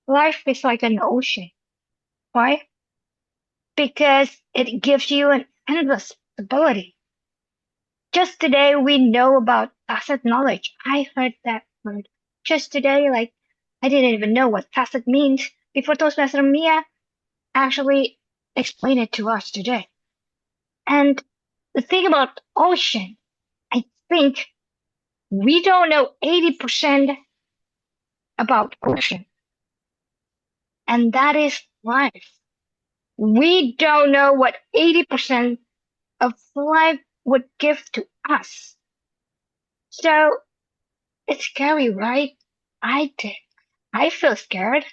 Life is like an ocean. Why? Because it gives you an endless ability. Just today we know about tacit knowledge. I heard that word just today, like I didn't even know what tacit means before Toastmaster Mia actually explained it to us today. And the thing about ocean, I think we don't know 80% about ocean. And that is life. We don't know what 80% of life would give to us. So it's scary, right? I did. I feel scared.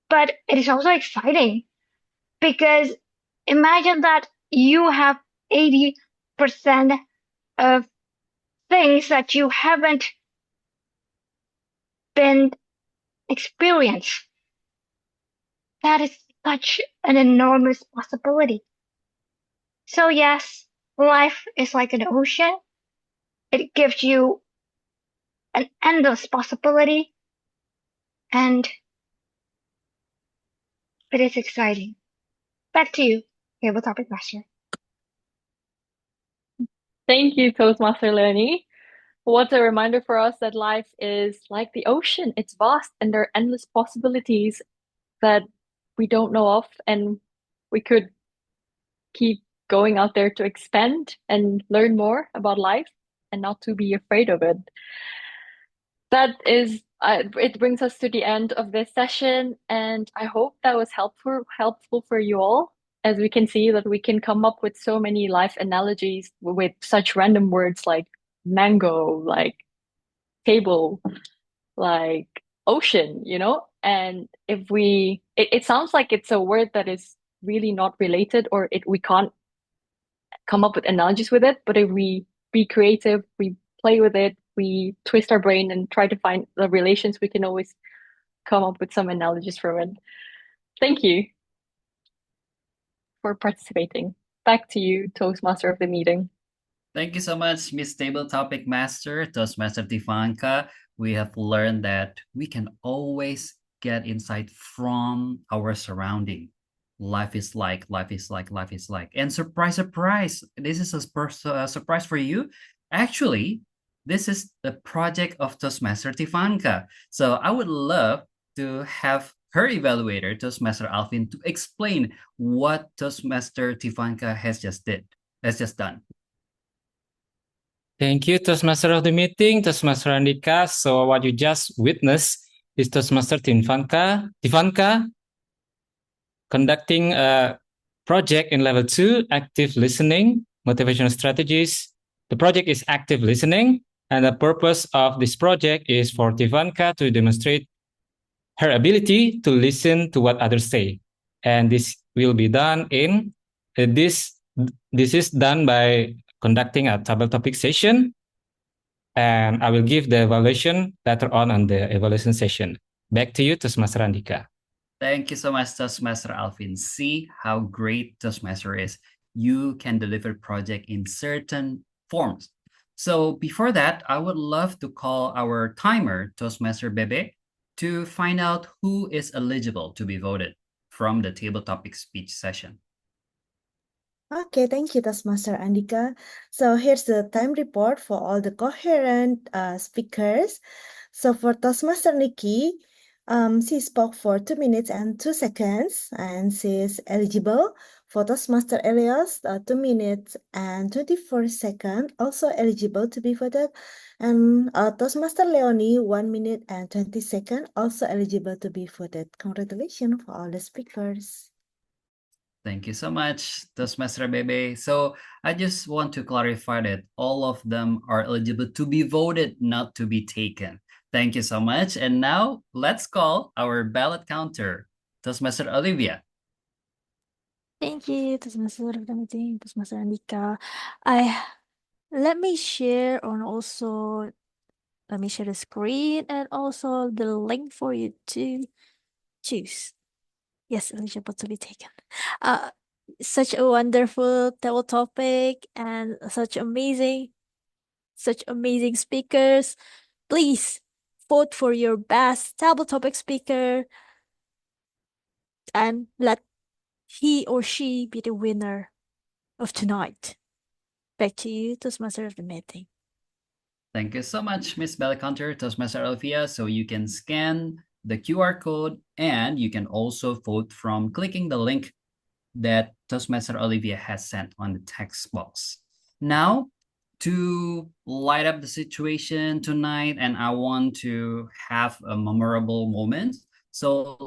But it is also exciting because imagine that you have 80% of things that you haven't been experienced. That is such an enormous possibility. So yes, life is like an ocean. It gives you an endless possibility and it is exciting. Back to you, Table Topic Master. Thank you, Toastmaster Leonie. What a reminder for us that life is like the ocean. It's vast and there are endless possibilities that we don't know of, and we could keep going out there to expand and learn more about life and not to be afraid of it. That is, it brings us to the end of this session, and I hope that was helpful for you all. As we can see that we can come up with so many life analogies with such random words like mango, like table, like ocean, And if it sounds like it's a word that is really not related, or we can't come up with analogies with it, but if we be creative, we play with it, we twist our brain and try to find the relations, we can always come up with some analogies from it. Thank you for participating. Back to you, Toastmaster of the meeting. Thank you so much, Miss Table Topic Master, Toastmaster Tivanka. We have learned that we can always get insight from our surrounding. Life is like. And surprise, surprise, this is a surprise for you. Actually, this is the project of Toastmaster Tivanka. So I would love to have her evaluator, Toastmaster Alvin, to explain what Toastmaster Tivanka has just done. Thank you, Toastmaster of the meeting, Toastmaster Andika. So what you just witnessed is Toastmaster Tivanka conducting a project in level 2, active listening, motivational strategies. The project is active listening, and the purpose of this project is for Tivanka to demonstrate her ability to listen to what others say. And this will be done in this is done by conducting a table topic session. and I will give the evaluation later on the evaluation session. Back to you, Toastmaster Andika. Thank you so much, Toastmaster Alvin. See how great Toastmaster is. You can deliver project in certain forms. So before that, I would love to call our timer, Toastmaster Bebe, to find out who is eligible to be voted from the table topic speech session. Okay, thank you, Toastmaster Andika. So here's the time report for all the coherent speakers. So for Toastmaster Nikki, she spoke for 2 minutes and 2 seconds, and she is eligible. For Toastmaster Elias, 2 minutes and 24 seconds, also eligible to be voted. And Toastmaster Leonie, 1 minute and 20 seconds, also eligible to be voted. Congratulations for all the speakers. Thank you so much, Toastmaster Bebe. So I just want to clarify that all of them are eligible to be voted, not to be taken. Thank you so much. And now let's call our ballot counter, Toastmaster Olivia. Thank you, Toastmaster of the meeting, Toastmaster Andika. Let me share the screen and also the link for you to choose. Yes, eligible to be taken. Such a wonderful table topic and such amazing speakers. Please vote for your best table topic speaker and let he or she be the winner of tonight. Back to you, Toastmaster of the meeting. Thank you so much, Miss Ballot Counter, Toastmaster Olivia. So you can scan the QR code and you can also vote from clicking the link that Toastmaster Olivia has sent on the text box. Now, to light up the situation tonight, and I want to have a memorable moment. So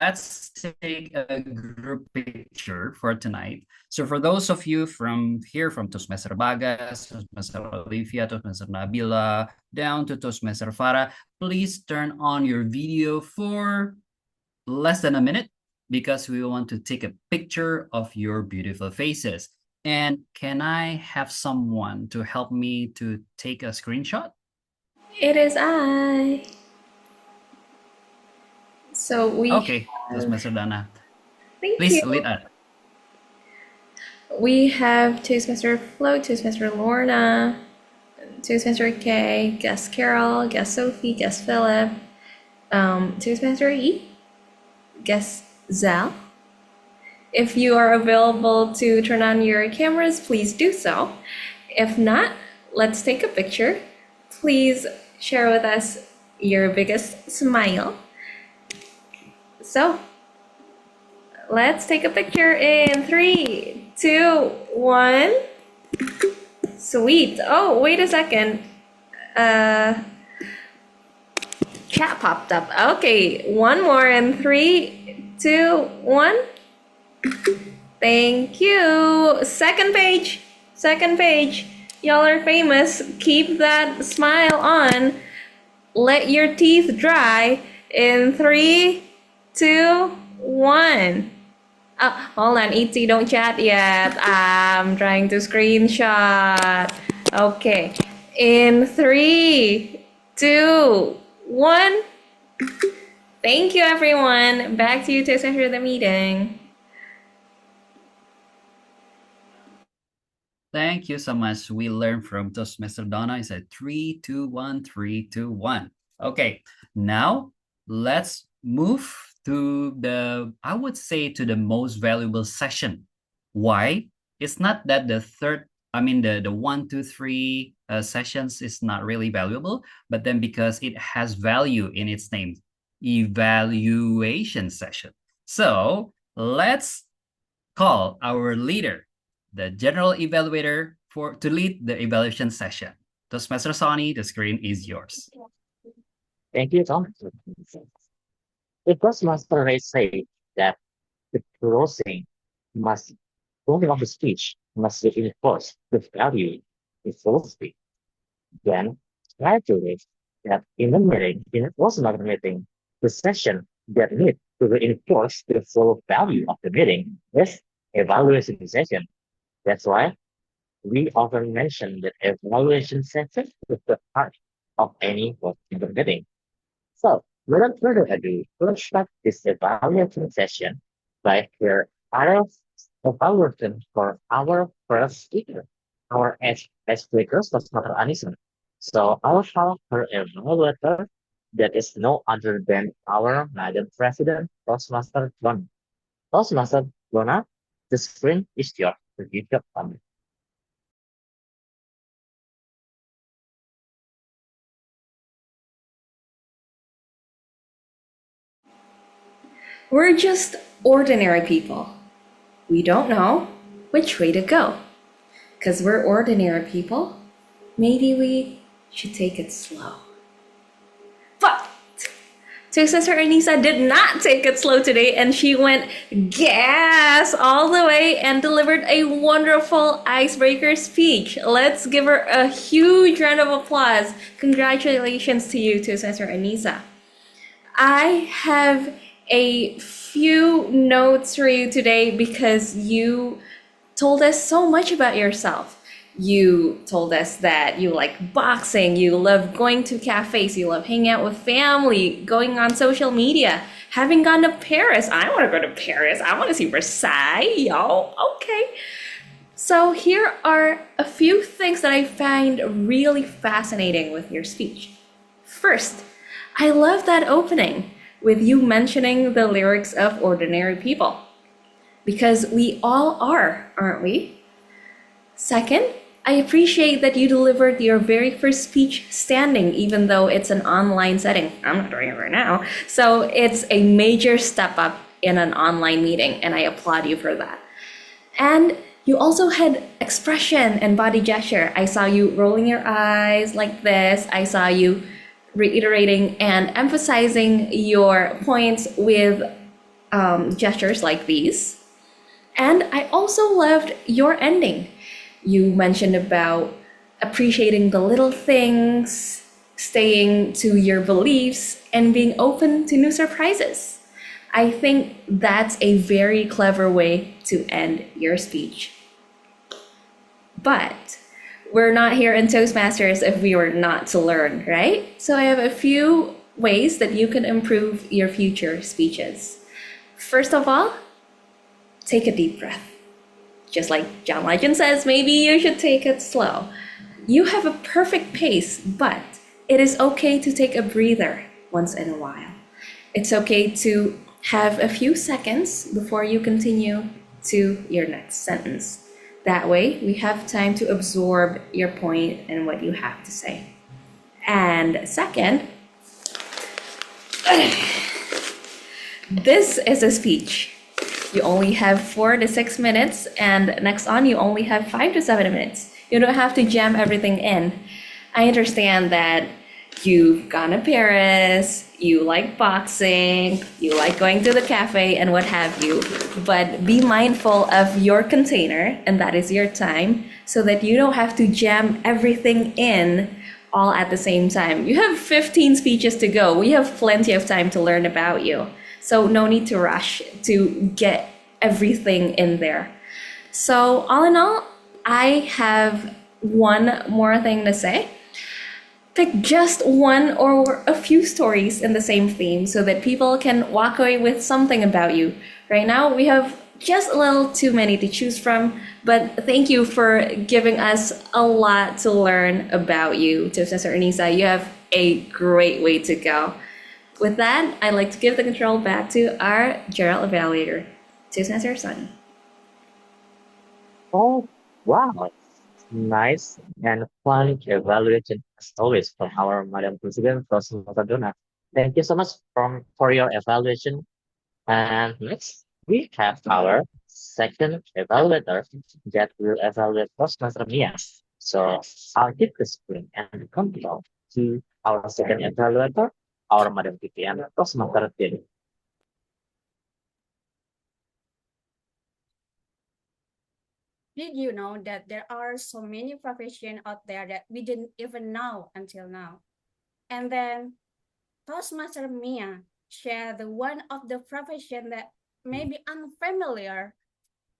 let's take a group picture for tonight. So for those of you from Toastmaster Bagas, Toastmaster Olivia, Toastmaster Nabila, down to Toastmaster Farah, please turn on your video for less than a minute because we want to take a picture of your beautiful faces. And can I have someone to help me to take a screenshot? It is I. So we Okay, Toastmaster Dana. Thank Please you. lead us. We have Toastmaster Flo, Toastmaster Lorna, Toastmaster Kay, Guest Carol, Guest Sophie, Guest Philip, Toastmaster E, Guest Zal. If you are available to turn on your cameras, please do so. If not, let's take a picture. Please share with us your biggest smile. So, let's take a picture in 3, 2, 1. Sweet. Oh, wait a second. Chat popped up. Okay, one more in 3, 2, 1. Thank you. Second page. Y'all are famous. Keep that smile on. Let your teeth dry in 3, 2, 1. Hold on, ET, don't chat yet. I'm trying to screenshot. Okay. In 3, 2, 1. Thank you, everyone. Back to you to center the meeting. Thank you so much. We learned from Toastmaster Donna. He said 3, 2, 1, 3, 2, 1. Okay, now let's move to the most valuable session. Why? It's not that the 1, 2, 3 sessions is not really valuable, but then because it has value in its name, evaluation session. So let's call our leader, the general evaluator, to lead the evaluation session. Toastmaster Sonny, the screen is yours. Thank you, Tom. The Toastmaster Rei said that the closing of the speech must reinforce the value in full speech. Then, calculate that in a Toastmaster meeting, the session that needs to reinforce the full value of the meeting is evaluation session. That's why We often mention that evaluation session is the heart of any working meeting. So, without further ado, let's start this evaluation session by here our evaluation for our first speaker, our speaker, Toastmaster Anisa. So, I will call her evaluator that is no other than our Madam President, Toastmaster Lona. Toastmaster Lona, the screen is yours to give your comment. We're just ordinary people. We don't know which way to go. Because we're ordinary people, maybe we should take it slow. But Sister Anisa did not take it slow today, and she went gas all the way and delivered a wonderful icebreaker speech. Let's give her a huge round of applause. Congratulations to you, Sister Anisa. I have a few notes for you today because you told us so much about yourself. You told us that you like boxing, you love going to cafes, you love hanging out with family, going on social media, having gone to Paris. I want to go to Paris. I want to see Versailles, yo. Okay. So here are a few things that I find really fascinating with your speech. First, I love that opening with you mentioning the lyrics of Ordinary People. Because we all are, aren't we? Second, I appreciate that you delivered your very first speech standing, even though it's an online setting. I'm not doing it right now. So it's a major step up in an online meeting, and I applaud you for that. And you also had expression and body gesture. I saw you rolling your eyes like this. I saw you reiterating and emphasizing your points with gestures like these. And I also loved your ending. You mentioned about appreciating the little things, staying to your beliefs, and being open to new surprises. I think that's a very clever way to end your speech. But we're not here in Toastmasters if we were not to learn, right? So I have a few ways that you can improve your future speeches. First of all, take a deep breath. Just like John Legend says, maybe you should take it slow. You have a perfect pace, but it is okay to take a breather once in a while. It's okay to have a few seconds before you continue to your next sentence. That way, we have time to absorb your point and what you have to say. And second, this is a speech. You only have 4 to 6 minutes, and next on, you only have 5 to 7 minutes. You don't have to jam everything in. I understand that you've gone to Paris, you like boxing, you like going to the cafe, and what have you. But be mindful of your container, and that is your time, so that you don't have to jam everything in all at the same time. You have 15 speeches to go. We have plenty of time to learn about you. So no need to rush to get everything in there. So all in all, I have one more thing to say. Pick just one or a few stories in the same theme so that people can walk away with something about you. Right now, we have just a little too many to choose from, but thank you for giving us a lot to learn about you, Toastmaster Anisa. You have a great way to go. With that, I'd like to give the control back to our general evaluator, Toastmaster Sunny. Oh, wow. Nice and fun evaluation as always from our Madam President, Toastmaster Donna. Thank you so much for your evaluation. And next, we have our second evaluator that will evaluate Toastmaster Mia. So I'll give the screen and control to our second evaluator, our Madam PPM, Toastmaster Tini. Did you know that there are so many professions out there that we didn't even know until now? And then Toastmaster Mia shared one of the profession that may be unfamiliar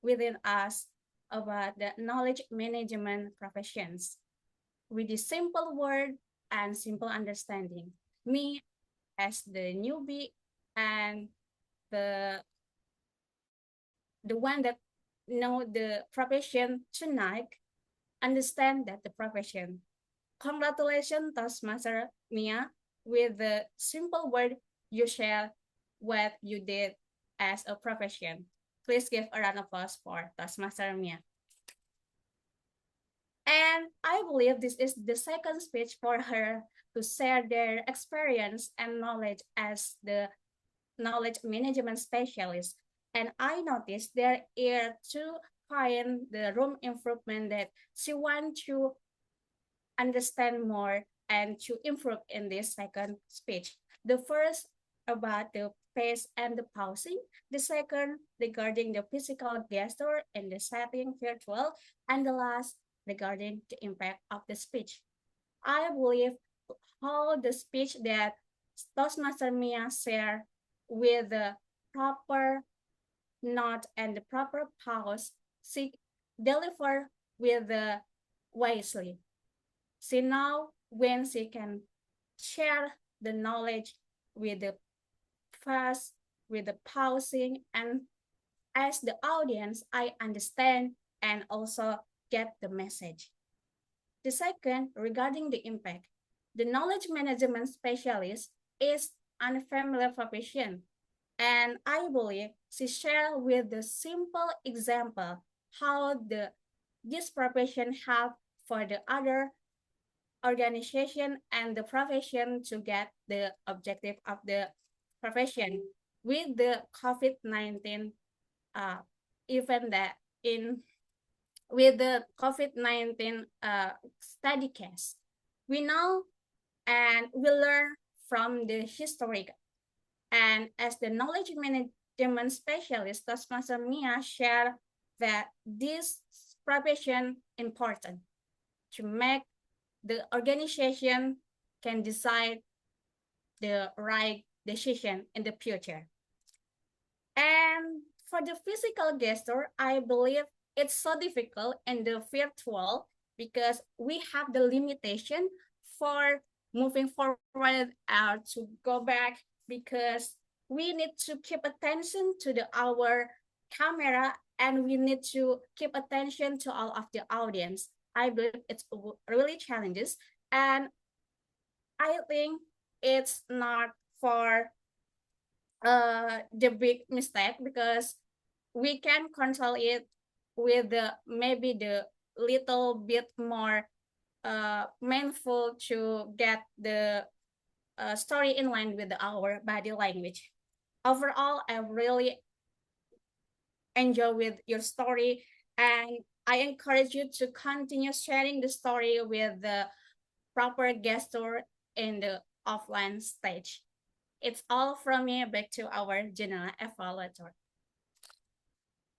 within us about the knowledge management professions with the simple word and simple understanding. Me as the newbie and the one that know the profession tonight understand that the profession. Congratulations, Toastmaster Mia, with the simple word you share what you did as a profession. Please give a round of applause for Toastmaster Mia. And I believe this is the second speech for her to share their experience and knowledge as the knowledge management specialist. And I noticed there are to find the room improvement that she wants to understand more and to improve in this second speech. The first about the pace and the pausing, the second regarding the physical gesture and the setting virtual, and the last regarding the impact of the speech. I believe how the speech that Toastmaster Mia shared with the proper note and the proper pause, she deliver with the wisely. She now when she can share the knowledge with the fast, with the pausing, and as the audience, I understand and also get the message. The second, regarding the impact, the knowledge management specialist is unfamiliar profession, and I believe she shared with the simple example how this profession help for the other organization and the profession to get the objective of the profession with the COVID-19 event that with the COVID-19 study case. We know and we learn from the history. And as the knowledge management specialist, Toastmaster Mia shared that this profession important to make the organization can decide the right decision in the future. And for the physical gesture, I believe it's so difficult in the virtual because we have the limitation for moving forward or to go back because we need to keep attention to our camera and we need to keep attention to all of the audience. I believe it's really challenges and I think it's not for the big mistake because we can control it with the maybe the little bit more mindful to get the story in line with our body language. Overall, I really enjoy with your story and I encourage you to continue sharing the story with the proper gesture in the offline stage. It's all from me. Back to our general evaluator.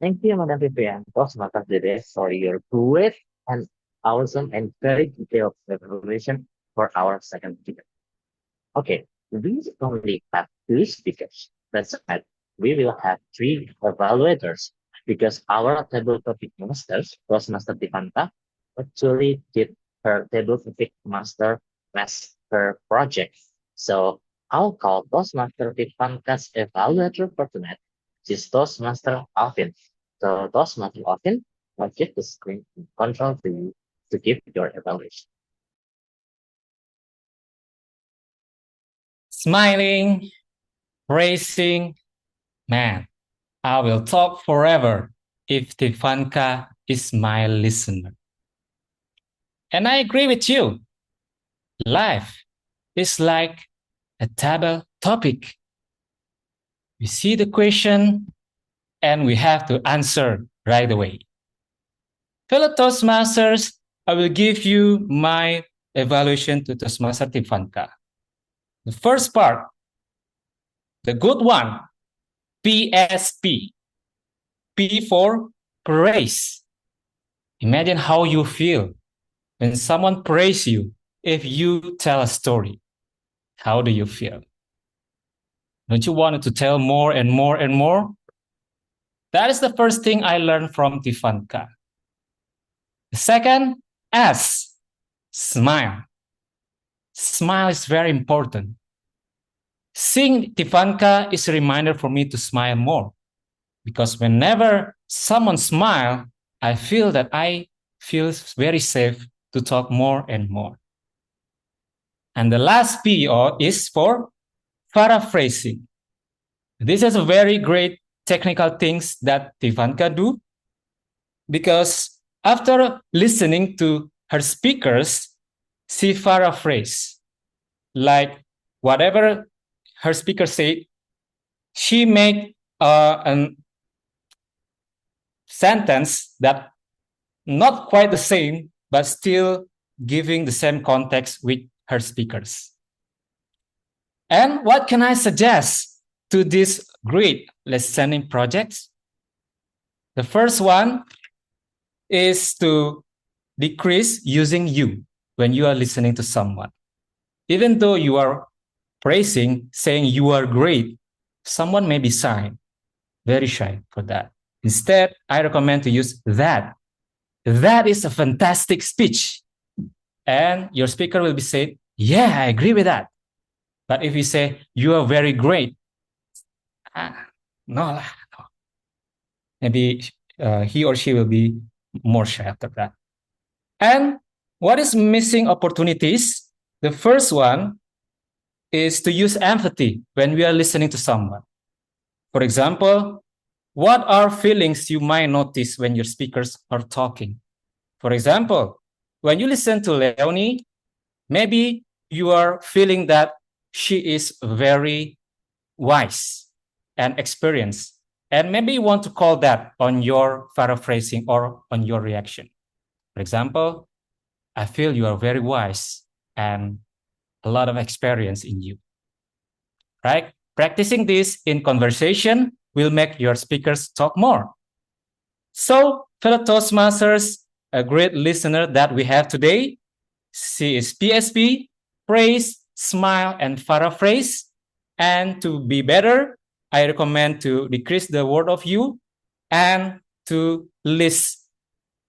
Thank you, Madam Vivian Toastmasters today for your great and awesome and very detailed evaluation for our second speaker. Okay, we only have two speakers. That's right. We will have three evaluators because our table topic masters, Toastmaster Tivanta, actually did her table topic master as her project. So I'll call Toastmaster Tivanta's evaluator for tonight. She's Toastmaster Alvin. So Toastmaster Alvin, I'll give the screen control to you to give your evaluation. Smiling, praising, man, I will talk forever if Tivanka is my listener. And I agree with you. Life is like a table topic. We see the question and we have to answer right away. Fellow Toastmasters, I will give you my evaluation to Toastmaster Tivanka. The first part, the good one, PSP. P for praise. Imagine how you feel when someone praises you if you tell a story. How do you feel? Don't you want to tell more and more and more? That is the first thing I learned from Tivanka. The second, S, smile. Smile is very important. Seeing Tivanka is a reminder for me to smile more, because whenever someone smiles, I feel that I feel very safe to talk more and more. And the last PO is for paraphrasing. This is a very great technical things that Tivanka do, because after listening to her speakers, she paraphrase. Like whatever her speaker said, she make a sentence that not quite the same, but still giving the same context with her speakers. And what can I suggest to this great listening projects? The first one is to decrease using you when you are listening to someone. Even though you are praising, saying you are great, someone may be shy, very shy for that. Instead, I recommend to use that. That is a fantastic speech. And your speaker will be saying, yeah, I agree with that. But if you say, you are very great, no, maybe he or she will be more shy after that. And what is missing opportunities? The first one is to use empathy when we are listening to someone. For example, what are feelings you might notice when your speakers are talking? For example, when you listen to Leonie, maybe you are feeling that she is very wise and experienced. And maybe you want to call that on your paraphrasing or on your reaction. For example, I feel you are very wise and a lot of experience in you, right? Practicing this in conversation will make your speakers talk more. So, fellow Toastmasters, a great listener that we have today, she is PSP, praise, smile, and paraphrase. And to be better, I recommend to decrease the word of you and to list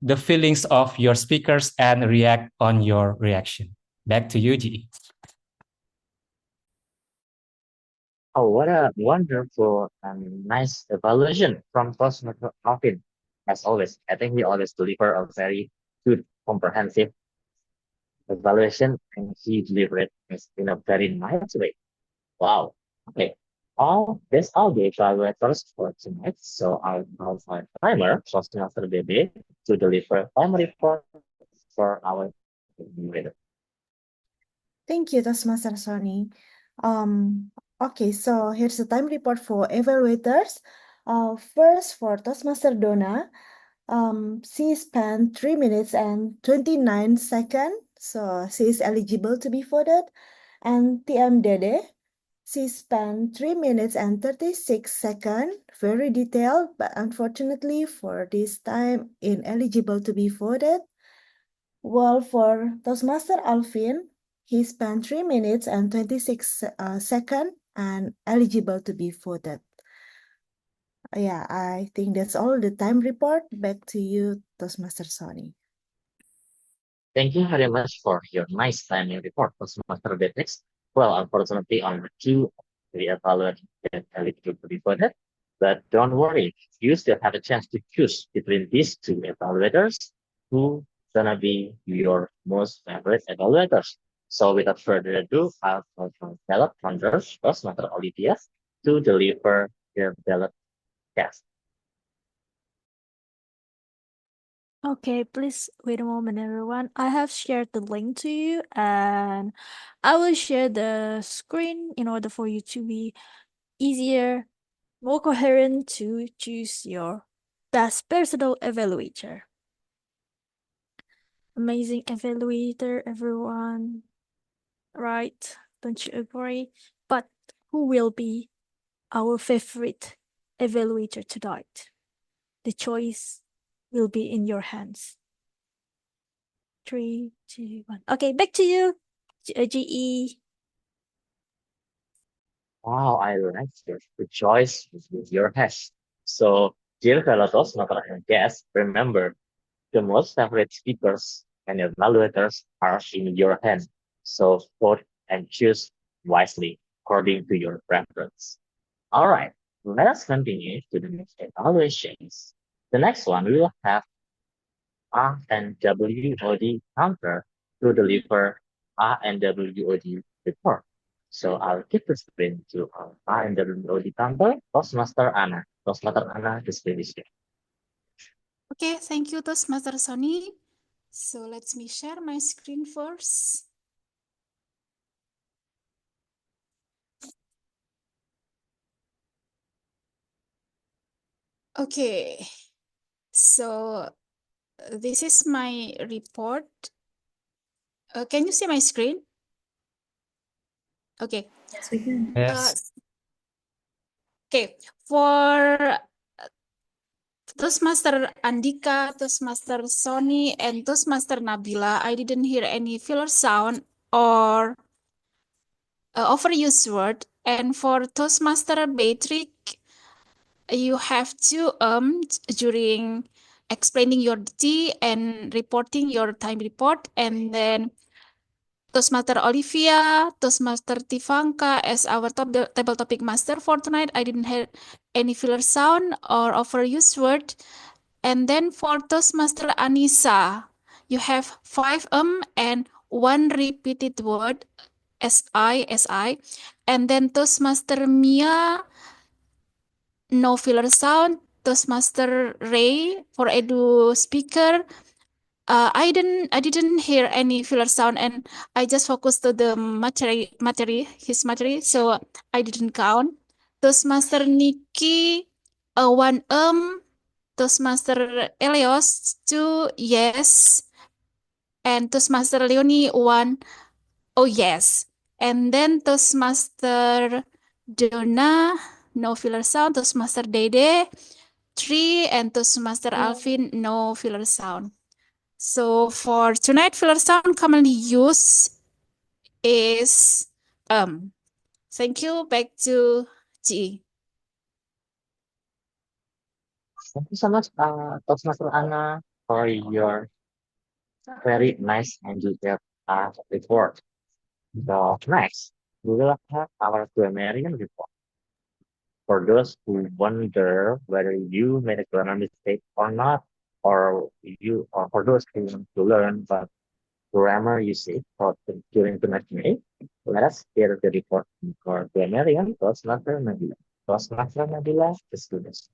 the feelings of your speakers and react on your reaction. Back to you, GE. Oh, what a wonderful and nice evaluation from Toastmaster Alvin. As always, I think he always deliver a very good, comprehensive evaluation, and he delivered it in a very nice way. Wow. Okay. That's all the evaluators for tonight. So I'll now find a timer, Toastmaster BB, to deliver time report for our evaluator. Thank you, Toastmaster Sony. Okay, so here's the time report for evaluators. First for Toastmaster Donna, she spent 3 minutes and 29 seconds, so she is eligible to be voted. And TM Dede, she spent 3 minutes and 36 seconds, very detailed, but unfortunately for this time ineligible to be voted. Well, for Toastmaster Alvin, he spent 3 minutes and 26 seconds and eligible to be voted. Yeah, I think that's all the time report. Back to you, Toastmaster Sony. Thank you very much for your nice timing report, Toastmaster Beatrix. Well, unfortunately, only two of the evaluated eligible to be voted. But don't worry, you still have a chance to choose between these two evaluators who gonna be your most favorite evaluators. So without further ado, I'll ballot counters, Toastmaster Olivia, to deliver their ballot cast. Okay, please wait a moment, everyone. I have shared the link to you, and I will share the screen in order for you to be easier, more coherent to choose your best personal evaluator. Amazing evaluator, everyone. Right? Don't you agree? But who will be our favorite evaluator tonight? The choice will be in your hands. 3, 2, 1. Okay, back to you, GE. Wow, I like the choice with your hash. So, dear fellow Toastmasters and guests, remember, the most favorite speakers and evaluators are in your hand. So vote and choose wisely according to your preference. All right, let us continue to the next evaluations. The next one, we will have R and WOD counter to deliver R and WOD report. So I'll give the screen to our R and WOD counter, Toastmaster Anna. Toastmaster Anna, the screen is yours. Okay, thank you, Toastmaster Sony. So let me share my screen first. Okay, so this is my report. Can you see my screen? Okay. Yes, we can. Yes. Okay, for Toastmaster Andika, Toastmaster Sony, and Toastmaster Nabila, I didn't hear any filler sound or overused word. And for Toastmaster Beatrick, you have to during explaining your duty and reporting your time report, and then Toastmaster Olivia, Toastmaster Tifanka as our table topic master for tonight. I didn't have any filler sound or overused word. And then for Toastmaster Anisa, you have 5 and 1 repeated word, SI. And then Toastmaster Mia, no filler sound. Toastmaster Rei for Edu speaker. I didn't hear any filler sound, and I just focused to the his material, so I didn't count. Toastmaster Nikki, 1 Toastmaster Elios, 2 yes, and Toastmaster Leonie, 1 oh yes, and then Toastmaster Donna, no filler sound. Toastmaster Dede, 3, and Toastmaster Alvin, no filler sound. So for tonight, filler sound commonly used is Thank you. Back to G. Thank you so much, Toastmaster Anna, for your very nice and detailed report. So next, we will have our grammarian report. For those who wonder whether you made a grammar mistake or not, or for those who want to learn what grammar usage during the next meeting, let us hear the report for grammarian Toastmaster Nabila. Toastmaster Nabila, the students.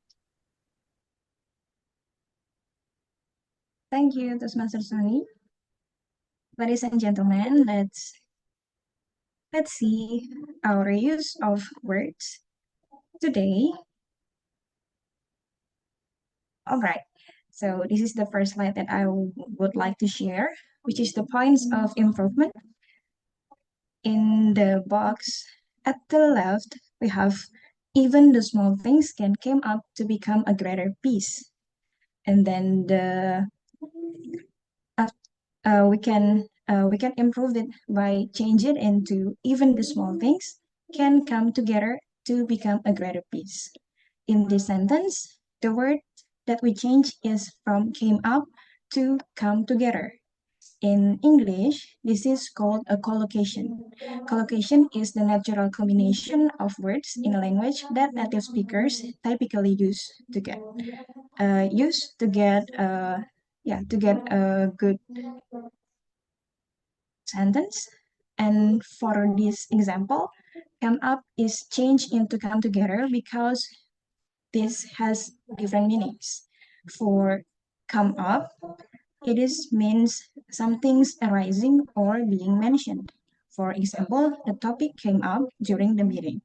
Thank you, Toastmaster Sony. Ladies and gentlemen, let's see our use of words today. All right. So this is the first slide that I would like to share, which is the points of improvement. In the box at the left, we have even the small things can come up to become a greater piece. And then we can improve it by change it into even the small things can come together to become a greater piece. In this sentence, the word that we change is from came up to come together. In English, this is called a collocation. Collocation is the natural combination of words in a language that native speakers typically use to get a good sentence. And for this example, come up is changed into come together because this has different meanings. For come up, it is means something's arising or being mentioned. For example, the topic came up during the meeting.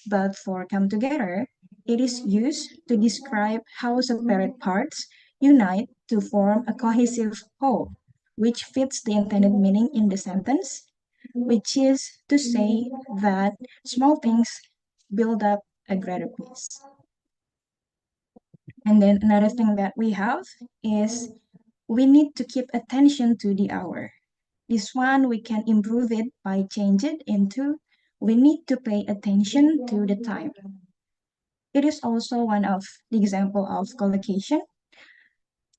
But for come together, it is used to describe how separate parts unite to form a cohesive whole, which fits the intended meaning in the sentence, which is to say that small things build up a greater piece. And then another thing that we have is we need to keep attention to the hour. This one, we can improve it by change it into we need to pay attention to the time. It is also one of the example of collocation.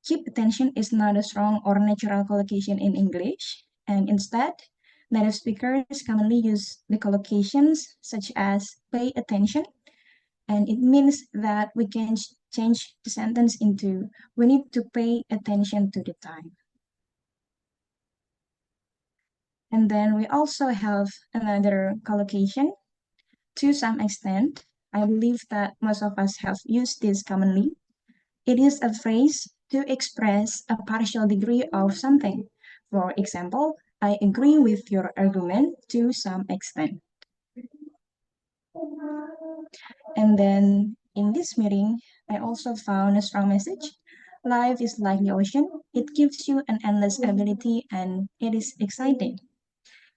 keep attention is not a strong or natural collocation in English, and instead, native speakers commonly use the collocations such as pay attention, and it means that we can change the sentence into we need to pay attention to the time. And then we also have another collocation. To some extent, I believe that most of us have used this commonly. It is a phrase to express a partial degree of something. For example, I agree with your argument to some extent. And then in this meeting, I also found a strong message. Life is like the ocean. It gives you an endless ability and it is exciting.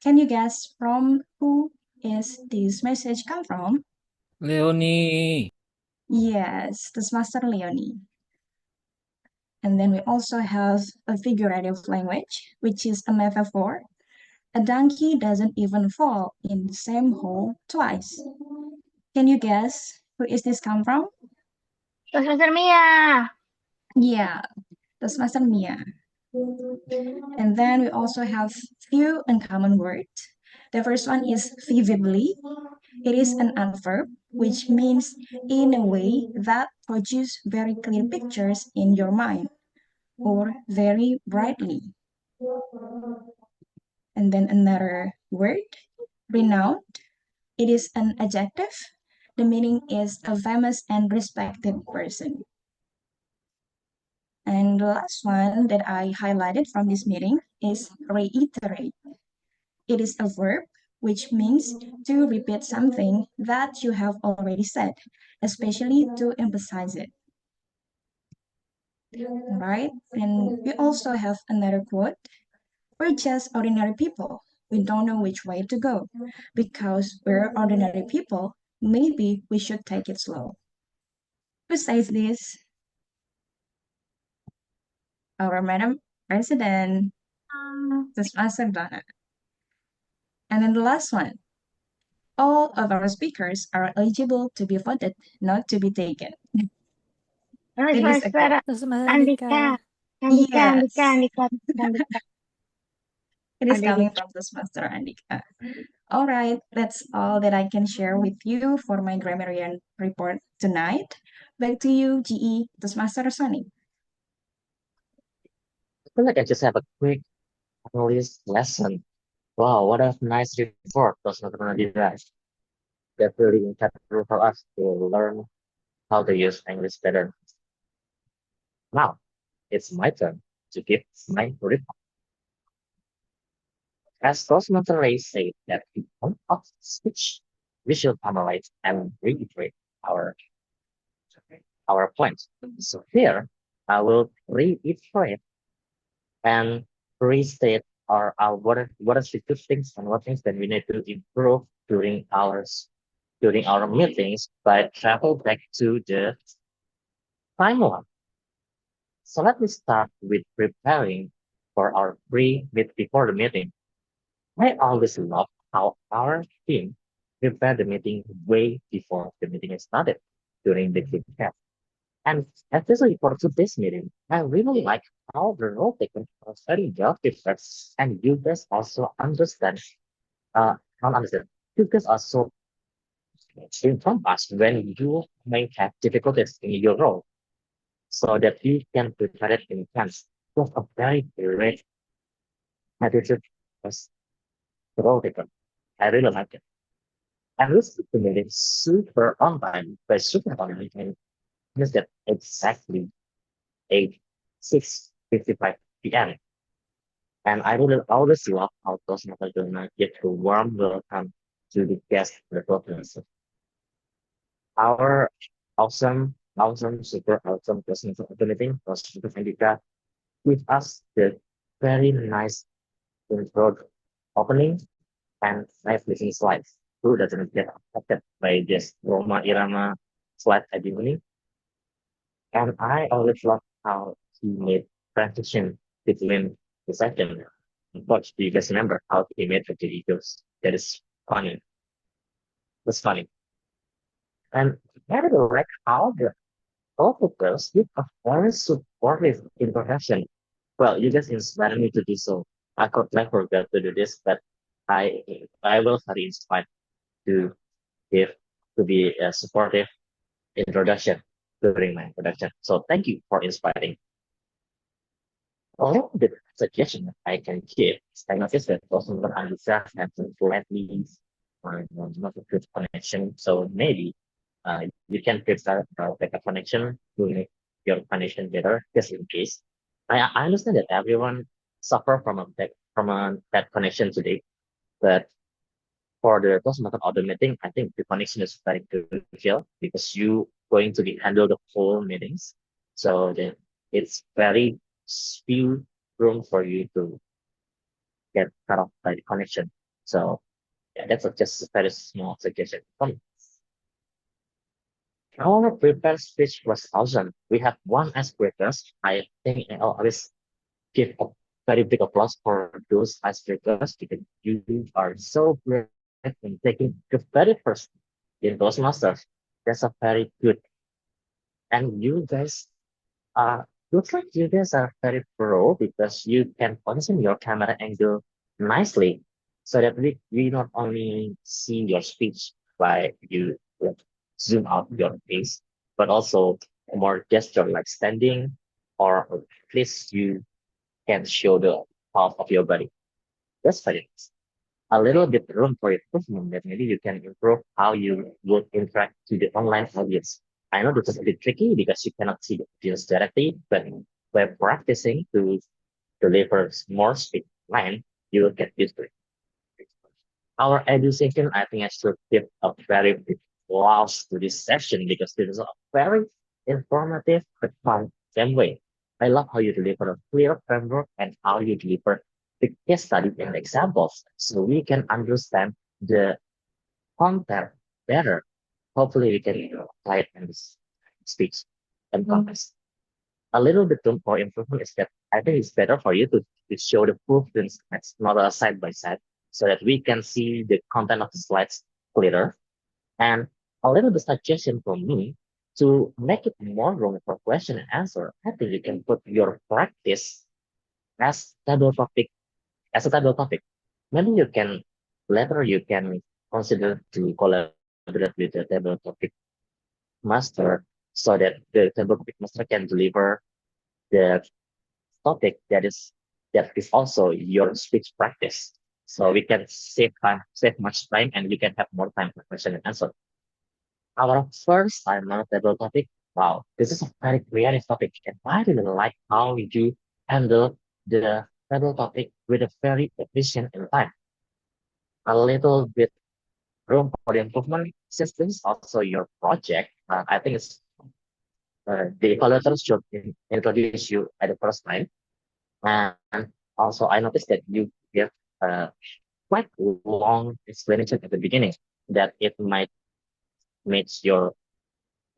Can you guess from who is this message come from? Leonie. Yes, this Master Leonie. And then we also have a figurative language, which is a metaphor. A donkey doesn't even fall in the same hole twice. Can you guess who is this come from? Toastmaster Mia. Yeah, Toastmaster Mia. And then we also have few uncommon words. The first one is vividly. It is an adverb, which means in a way that produces very clear pictures in your mind, or very brightly. And then another word, renowned. It is an adjective. The meaning is a famous and respected person. And the last one that I highlighted from this meeting is reiterate. It is a verb which means to repeat something that you have already said, especially to emphasize it. Right? And we also have another quote. We're just ordinary people. We don't know which way to go. Because we're ordinary people, maybe we should take it slow. Who says this? Our Madam President, this Master Donna. And then the last one. All of our speakers are eligible to be voted, not to be taken. It is a quote. Andika. Yes. Andika. It is coming from this Master Andika. All right, that's all that I can share with you for my grammarian report tonight. Back to you, GE, Toastmaster Sonny. I feel like I just have a quick analysis lesson. Wow, what a nice report, Toastmaster Nadira. That really integral for us to learn how to use English better. Now, it's my turn to give my report. As Toastmaster Rei said that in front of speech, we should analyze and reiterate our points. So here, I will reiterate and restate our what are the good things and what things that we need to improve during our meetings by travel back to the timeline. So let me start with preparing for our pre-meet before the meeting. I always love how our team prepare the meeting way before the meeting is started during the kickoff. And especially for today's meeting, I really like how the role taken are very well prepared, and you guys also understand, not understand, you guys also inform us when you may have difficulties in your role so that you can prepare it in advance. It was a very great attitude as role taken. I really like it. And this meeting super on time, by super on time, and means that exactly 8, 6:55 p.m. And I really always love how those Makedonians give a warm welcome to the guests of the province. Our super awesome person for the meeting, President Andika, with us the very nice intro opening and nice listening slides. Who doesn't get affected by this Roma Irama slide at the beginning? And I always love how he made transition between the session. But do you guys remember how he made the videos? That is funny. That's funny. And I really like how All of us give a very supportive introduction. Well, you just inspired me to do so. I forgot to do this, but I will very inspired to give to be a supportive introduction during my introduction. So thank you for inspiring. A little bit of suggestion I can give is I noticed that also Anisa has slightly not a good connection. So maybe you can prepare backup connection to make your connection better, just in case. I understand that everyone suffer from a bad connection today, but for the first method of the meeting, I think the connection is very crucial because you going to be handle the whole meetings. So then it's very few room for you to get cut off by the connection. So yeah, that's just a very small suggestion from me. Our prepared speech was awesome. We have one icebreakers. I think I always give a very big applause for those icebreakers because you are so great in taking the very first in Toastmasters. That's a very good. And you guys looks like you guys are very pro because you can position your camera angle nicely so that we not only see your speech by you like, zoom out your face, but also more gesture like standing or at least you can show the half of your body. That's very nice. A little bit room for improvement that maybe you can improve how you would interact to the online audience. I know this is a bit tricky because you cannot see the audience directly, but by practicing to deliver more speed line, you will get used to it. Our education, I think I should give a very big applause to this session because this is a very informative but fun same way. I love how you deliver a clear framework and how you deliver the case study and examples so we can understand the content better. Hopefully we can apply it in this speech and context. A little bit room for improvement is that I think it's better for you to show the proof in slides, not a side by side, so that we can see the content of the slides clearer. And a little bit suggestion from me to make it more room for question and answer. I think you can put your practice as table topic as a table topic. Maybe you can later you can consider to collaborate with the table topic master so that the table topic master can deliver the topic that is also your speech practice. So we can save time, save much time, and we can have more time for question and answer. Our first time on table topic. Wow, this is a very creative topic, and I really like how you handle the table topic with a very efficient in time. A little bit room for improvement since this is also your project. I think it's the evaluators should introduce you at the first time. And also, I noticed that you give a quite long explanation at the beginning that it might make your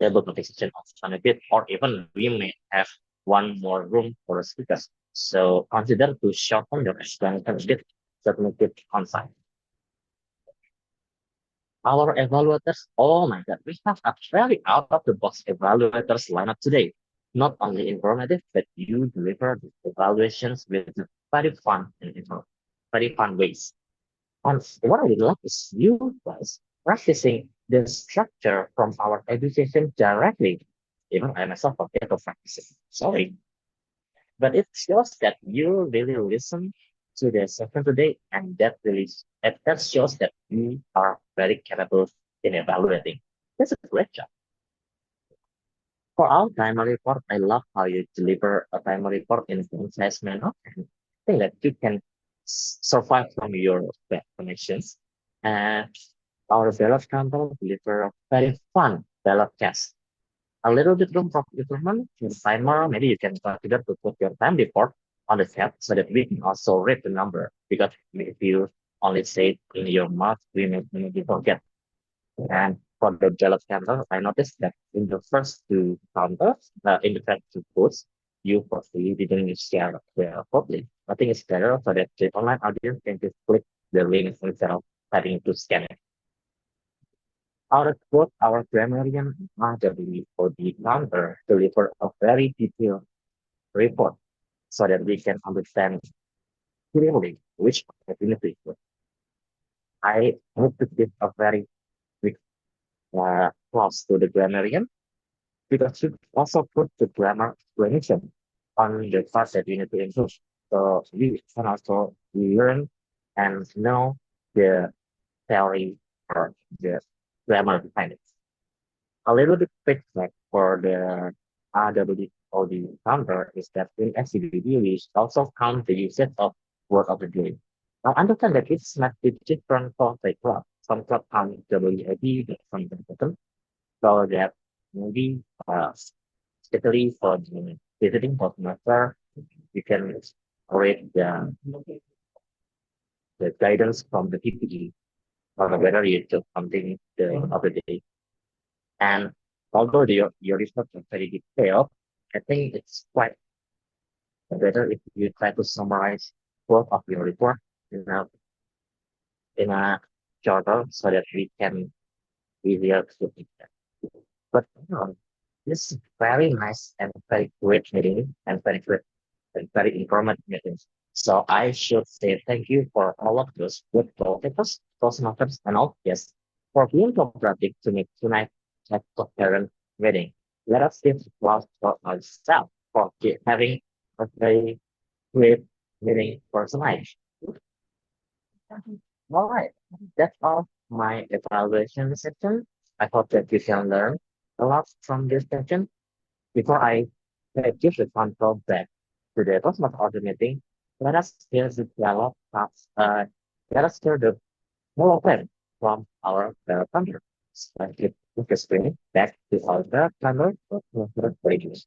table conversation on a bit, or even we may have one more room for speakers. So consider to shorten your explanation a bit to make it concise. Our evaluators, oh my God, we have a very out of the box evaluators lineup today. Not only informative, but you deliver the evaluations with very fun and very fun ways. And what I would love is you guys practicing the structure from our education directly. Even I myself forget to practice it. Sorry. But it shows that you really listen to the session today, and that shows that you are very capable in evaluating. That's a great job. For our primary report, I love how you deliver a primary report in a concise manner. And I think that you can survive from your bad connections. And our ballot counter deliver a very fun ballot test. A little bit room for improvement in the timer. Maybe you can consider to put your time report on the chat so that we can also read the number. Because if you only say it in your mouth, we may forget. And for the ballot counter, I noticed that in the first two counters, in the first two votes, you probably didn't share the vote link. I think it's better so that the online audience can just click the link instead of having to scan it. Out of both our grammarian and RWOD founder deliver a very detailed report so that we can understand clearly which opportunity. I hope to give a very quick applause to the grammarian because you also put the grammar explanation on the part that we need to improve. So we can also learn and know the theory or the grammar behind it. A little bit feedback for the RWOD number is that in SCBD we also count the usage of word of the day. Now understand that it's not different for the club. Some club count WAD, some don't. So that maybe especially for the visiting postmaster, you can read the guidance from the PPE or whether you took something the other day. And although your research is very detailed, I think it's quite better if you try to summarize both of your report in a journal so that we can easier to pick that. But this is very nice and very great meeting and very great and very informative meetings. So I should say thank you for all of those good topics, Toastmasters, and all yes, for being cooperative to make tonight at Coherent meeting. Let us give applause for ourselves for having a very great meeting for tonight. All right, that's all my evaluation section. I hope that you can learn a lot from this section. Before I give the control back to the Toastmaster order meeting, let us hear the dialogue let us hear the whole plan from our founder. Let's give the screen back to our founder for the pages.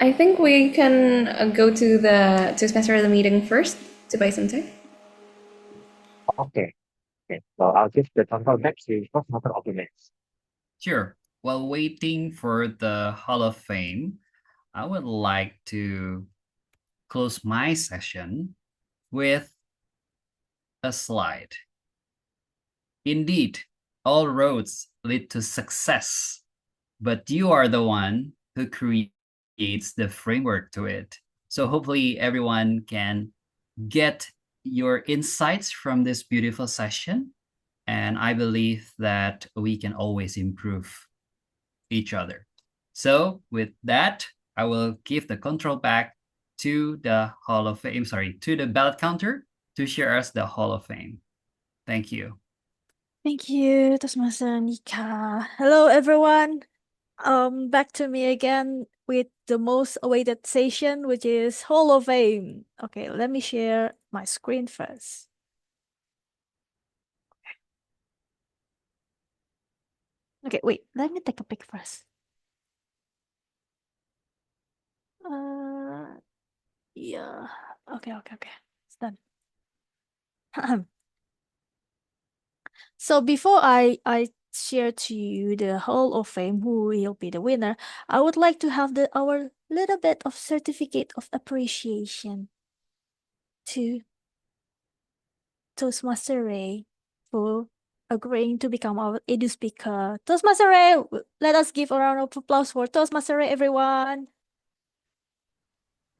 I think we can go to the Toastmaster of the meeting first to buy some time. Okay. So I'll give the control back to Toastmaster of the meeting. Sure. While waiting for the Hall of Fame, I would like to close my session with a slide. Indeed, all roads lead to success, but you are the one who creates the framework to it. So hopefully everyone can get your insights from this beautiful session. And I believe that we can always improve each other. So with that, I will give the control back to the Hall of Fame, to the ballot counter to share us the Hall of Fame. Thank you. Thank you, Toastmaster Nika. Hello, everyone. Back to me again with the most awaited session, which is Hall of Fame. Okay, let me share my screen first. Okay, wait, let me take a pic first. Yeah. Okay, it's done. So before I share to you the Hall of Fame, who will be the winner, I would like to have our little bit of certificate of appreciation to Toastmaster Rei for agreeing to become our Edu speaker. Toastmaster Rei, let us give a round of applause for Toastmaster Rei, everyone.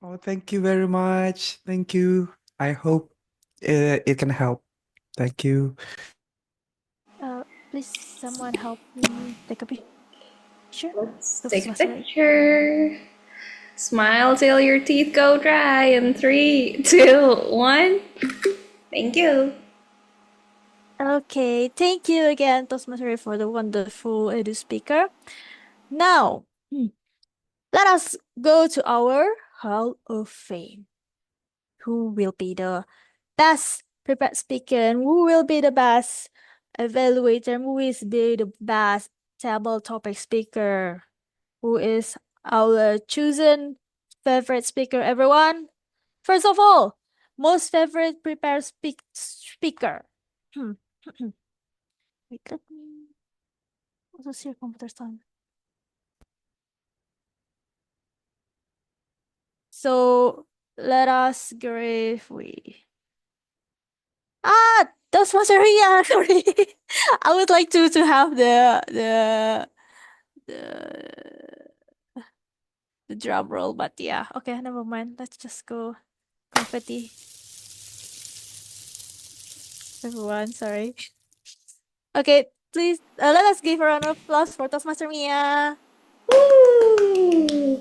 Oh, thank you very much. Thank you. I hope it can help. Thank you. Please, someone help me take a picture. Let's take a picture. Smile till your teeth go dry in 3, 2, 1. Thank you. Okay, thank you again, Toastmaster, for the wonderful Edu speaker. Now, let us go to our Hall of Fame. Who will be the best prepared speaker and who will be the best evaluator and who is the best table topic speaker? Who is our chosen favorite speaker, everyone? First of all, most favorite prepared speaker. Wait, let me also see your computer time. So let us give Toastmaster Ria. Sorry, I would like to have the drum roll, but yeah, okay, never mind. Let's just go confetti. Everyone, sorry. Okay, please let us give a round of applause for Toastmaster Mia. Woo!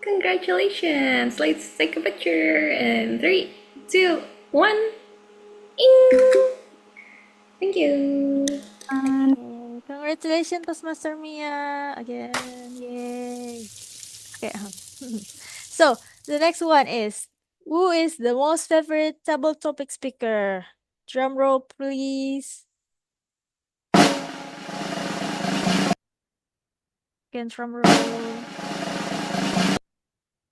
Congratulations! Let's take a picture in 3, 2, 1. Thank you. Congratulations, Toastmaster Mia. Again, yay. Okay. So the next one is, who is the most favorite table topic speaker? Drum roll, please. Again, drum roll.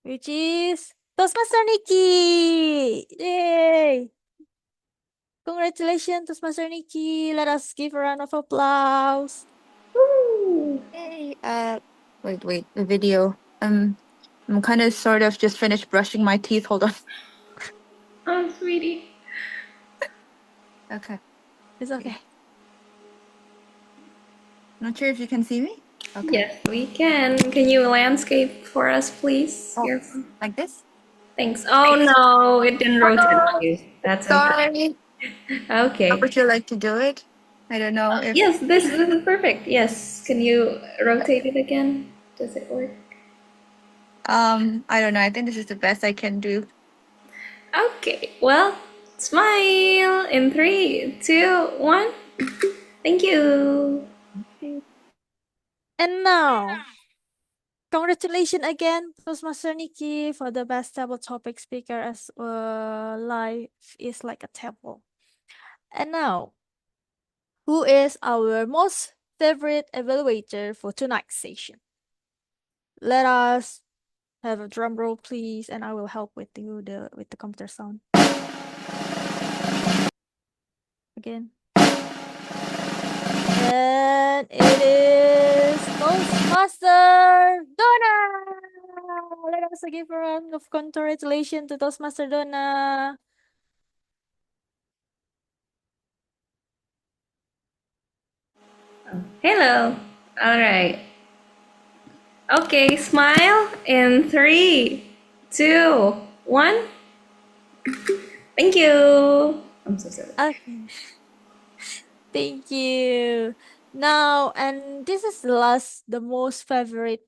Which is Toastmaster Nikki. Yay! Congratulations, Toastmaster Nikki. Let us give a round of applause. Woo! Hey, wait, the video. I'm kind of sort of just finished brushing my teeth. Hold on. Oh, sweetie. Okay. It's okay. Not sure if you can see me. Okay. Yes, we can. Can you landscape for us, please? Oh, Here. like this? Thanks. Oh no, it didn't rotate no. you. That's okay. Sorry. How Okay. would you like to do it? I don't know if. Yes, this is perfect. Yes. Can you rotate it again? Does it work? I don't know. I think this is the best I can do. Okay. Well, smile in 3, 2, 1. Thank you. And now, congratulations again, Toastmaster Nikki, for the best table topic speaker as life is like a table. And now, who is our most favorite evaluator for tonight's session? Let us have a drum roll, please, and I will help with the computer sound. Again. And it is Toastmaster Donna! Let us give a round of congratulations to Toastmaster Donna. Hello. All right. Okay, smile in 3, 2, 1. Thank you. I'm so sorry. Okay. Thank you. Now, and this is the most favorite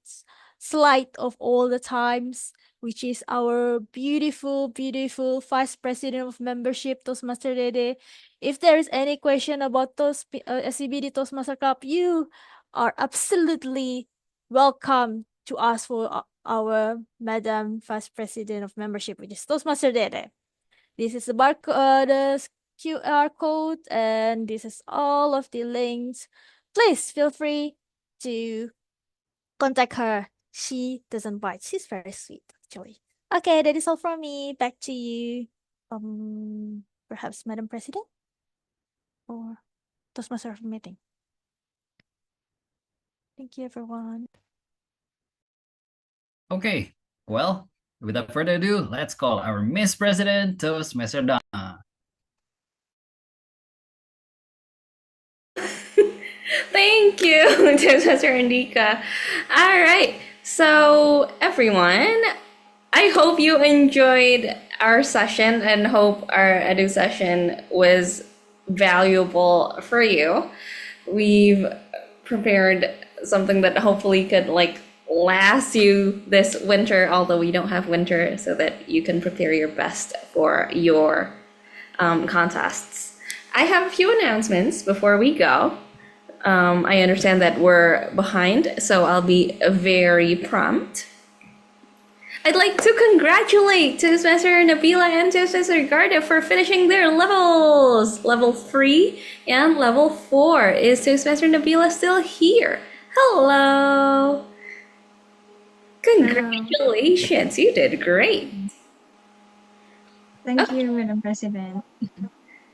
slide of all the times, which is our beautiful, beautiful Vice President of Membership, Toastmaster Dede. If there is any question about SCBD Toastmaster Club, you are absolutely welcome to ask for our Madam Vice President of Membership, which is Toastmaster Dede. This is the the QR code, and this is all of the links. Please feel free to contact her. She doesn't bite. She's very sweet, actually. Okay, that is all from me. Back to you. Perhaps Madam President or Toastmaster of meeting. Thank you, everyone. Okay, well, without further ado, let's call our Miss President, Toastmaster Donna. Thank you, Toastmaster Andika. All right, so everyone, I hope you enjoyed our session and hope our edu session was valuable for you. We've prepared something that hopefully could last you this winter, although we don't have winter, so that you can prepare your best for your contests. I have a few announcements before we go. I understand that we're behind, so I'll be very prompt. I'd like to congratulate Toastmaster Nabila and Toastmaster Ricardo for finishing their levels. Level 3 and level 4. Is Toastmaster Nabila still here? Hello. Congratulations, you did great. Thank you, Madam President.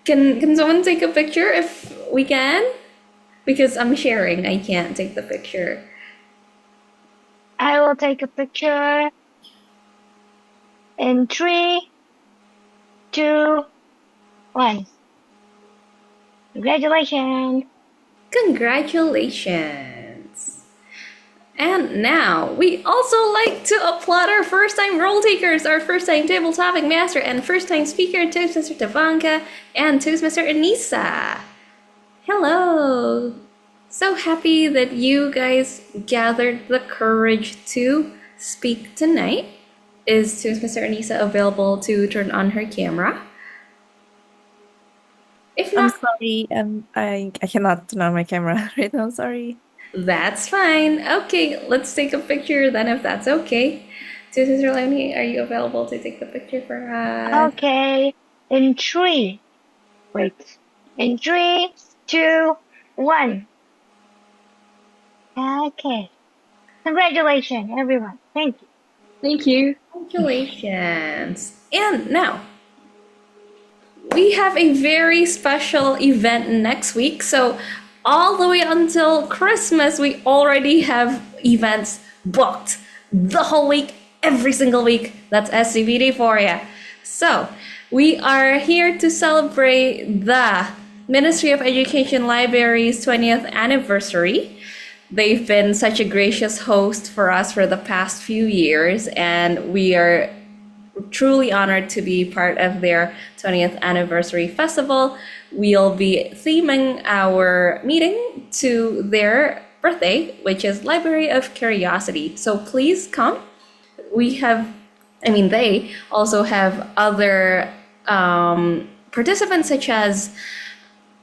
Can someone take a picture if we can? Because I'm sharing, I can't take the picture. I will take a picture in 3, 2, 1. Congratulations. Congratulations. And now, we also like to applaud our first-time role takers, our first-time table topic master and first-time speaker, Toastmaster Tavanka and Toastmaster Anisa. Hello! So happy that you guys gathered the courage to speak tonight. Is Toastmaster Anisa available to turn on her camera? If I'm not, sorry, I cannot turn on my camera right now. Sorry. that's fine. Okay, let's take a picture then if that's okay. Toastmaster Leonie, are you available to take the picture for us? Okay. In 3. Wait. In 3, 2, 1. Okay. Congratulations, everyone. Thank you. Thank you. Congratulations. And now, we have a very special event next week. So all the way until Christmas, we already have events booked the whole week, every single week. That's SCBD for you. So we are here to celebrate the Ministry of Education Library's 20th anniversary. They've been such a gracious host for us for the past few years, and we are truly honored to be part of their 20th anniversary festival. We'll be theming our meeting to their birthday, which is Library of Curiosity. So please come. They also have other participants such as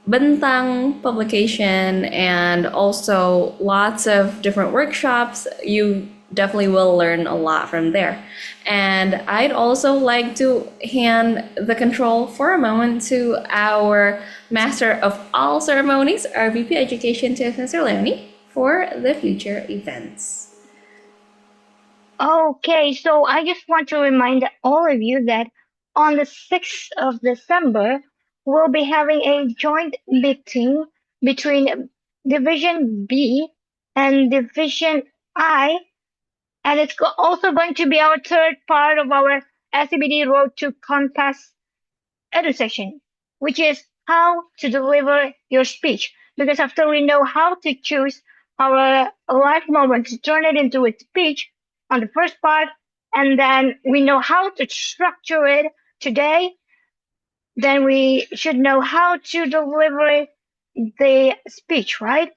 Bentang publication and also lots of different workshops. You definitely will learn a lot from there. And I'd also like to hand the control for a moment to our Master of all ceremonies, our VP Education, Toastmaster Leonie, for the future events. Okay, so I just want to remind all of you that on the 6th of December, we'll be having a joint meeting between Division B and Division I, and it's also going to be our third part of our SCBD Road to Contest Edu session, which is how to deliver your speech. Because after we know how to choose our life moment to turn it into a speech on the first part, and then we know how to structure it today, then we should know how to deliver the speech, right?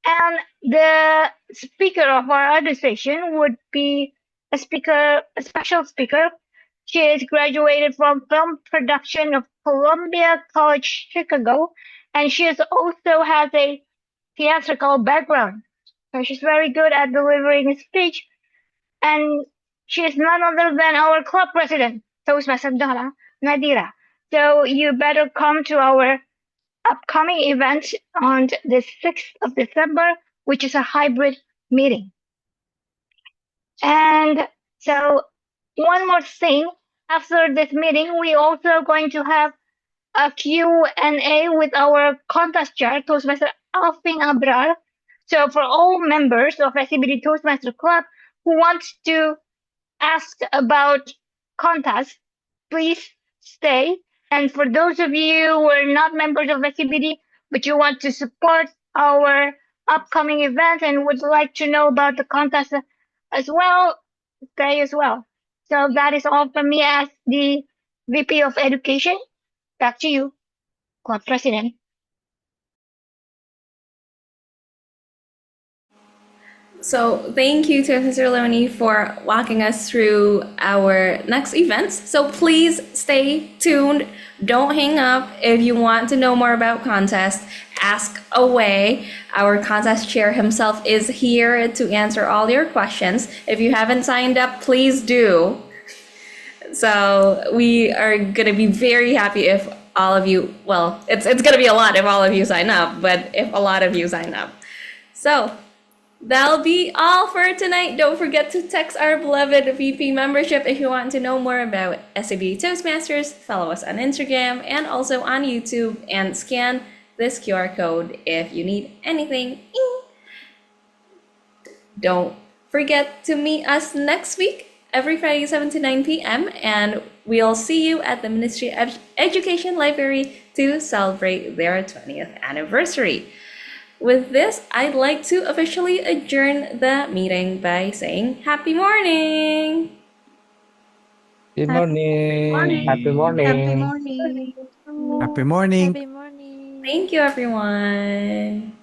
And the speaker of our other session would be a special speaker. She is graduated from film production of Columbia College, Chicago, and she also has a theatrical background. So she's very good at delivering a speech, and she is none other than our club president, Toastmaster Nadira. So you better come to our upcoming event on the 6th of December, which is a hybrid meeting. And so one more thing, after this meeting, we also going to have a Q&A with our contest chair, Toastmaster Alvin Abrar. So for all members of SCBD Toastmaster Club who wants to ask about contest, please stay. And for those of you who are not members of SCBD, but you want to support our upcoming event and would like to know about the contest as well, stay as well. So that is all from me as the VP of Education. Back to you, Club President. So thank you to Mr. Leonie for walking us through our next events. So please stay tuned. Don't hang up. If you want to know more about contest, ask away. Our contest chair himself is here to answer all your questions. If you haven't signed up, please do. So we are going to be very happy if all of you, well, it's going to be a lot if all of you sign up, but if a lot of you sign up. So That'll be all for tonight. Don't forget to text our beloved VP membership if you want to know more about SCBD Toastmasters. Follow us on Instagram and also on YouTube, and scan this QR code if you need anything. Don't forget to meet us next week, every Friday, 7 to 9 p.m. And we'll see you at the Ministry of Education Library to celebrate their 20th anniversary. With this, I'd like to officially adjourn the meeting by saying happy morning! Good morning. Happy morning. Happy morning. Happy morning. Happy morning. Thank you, everyone.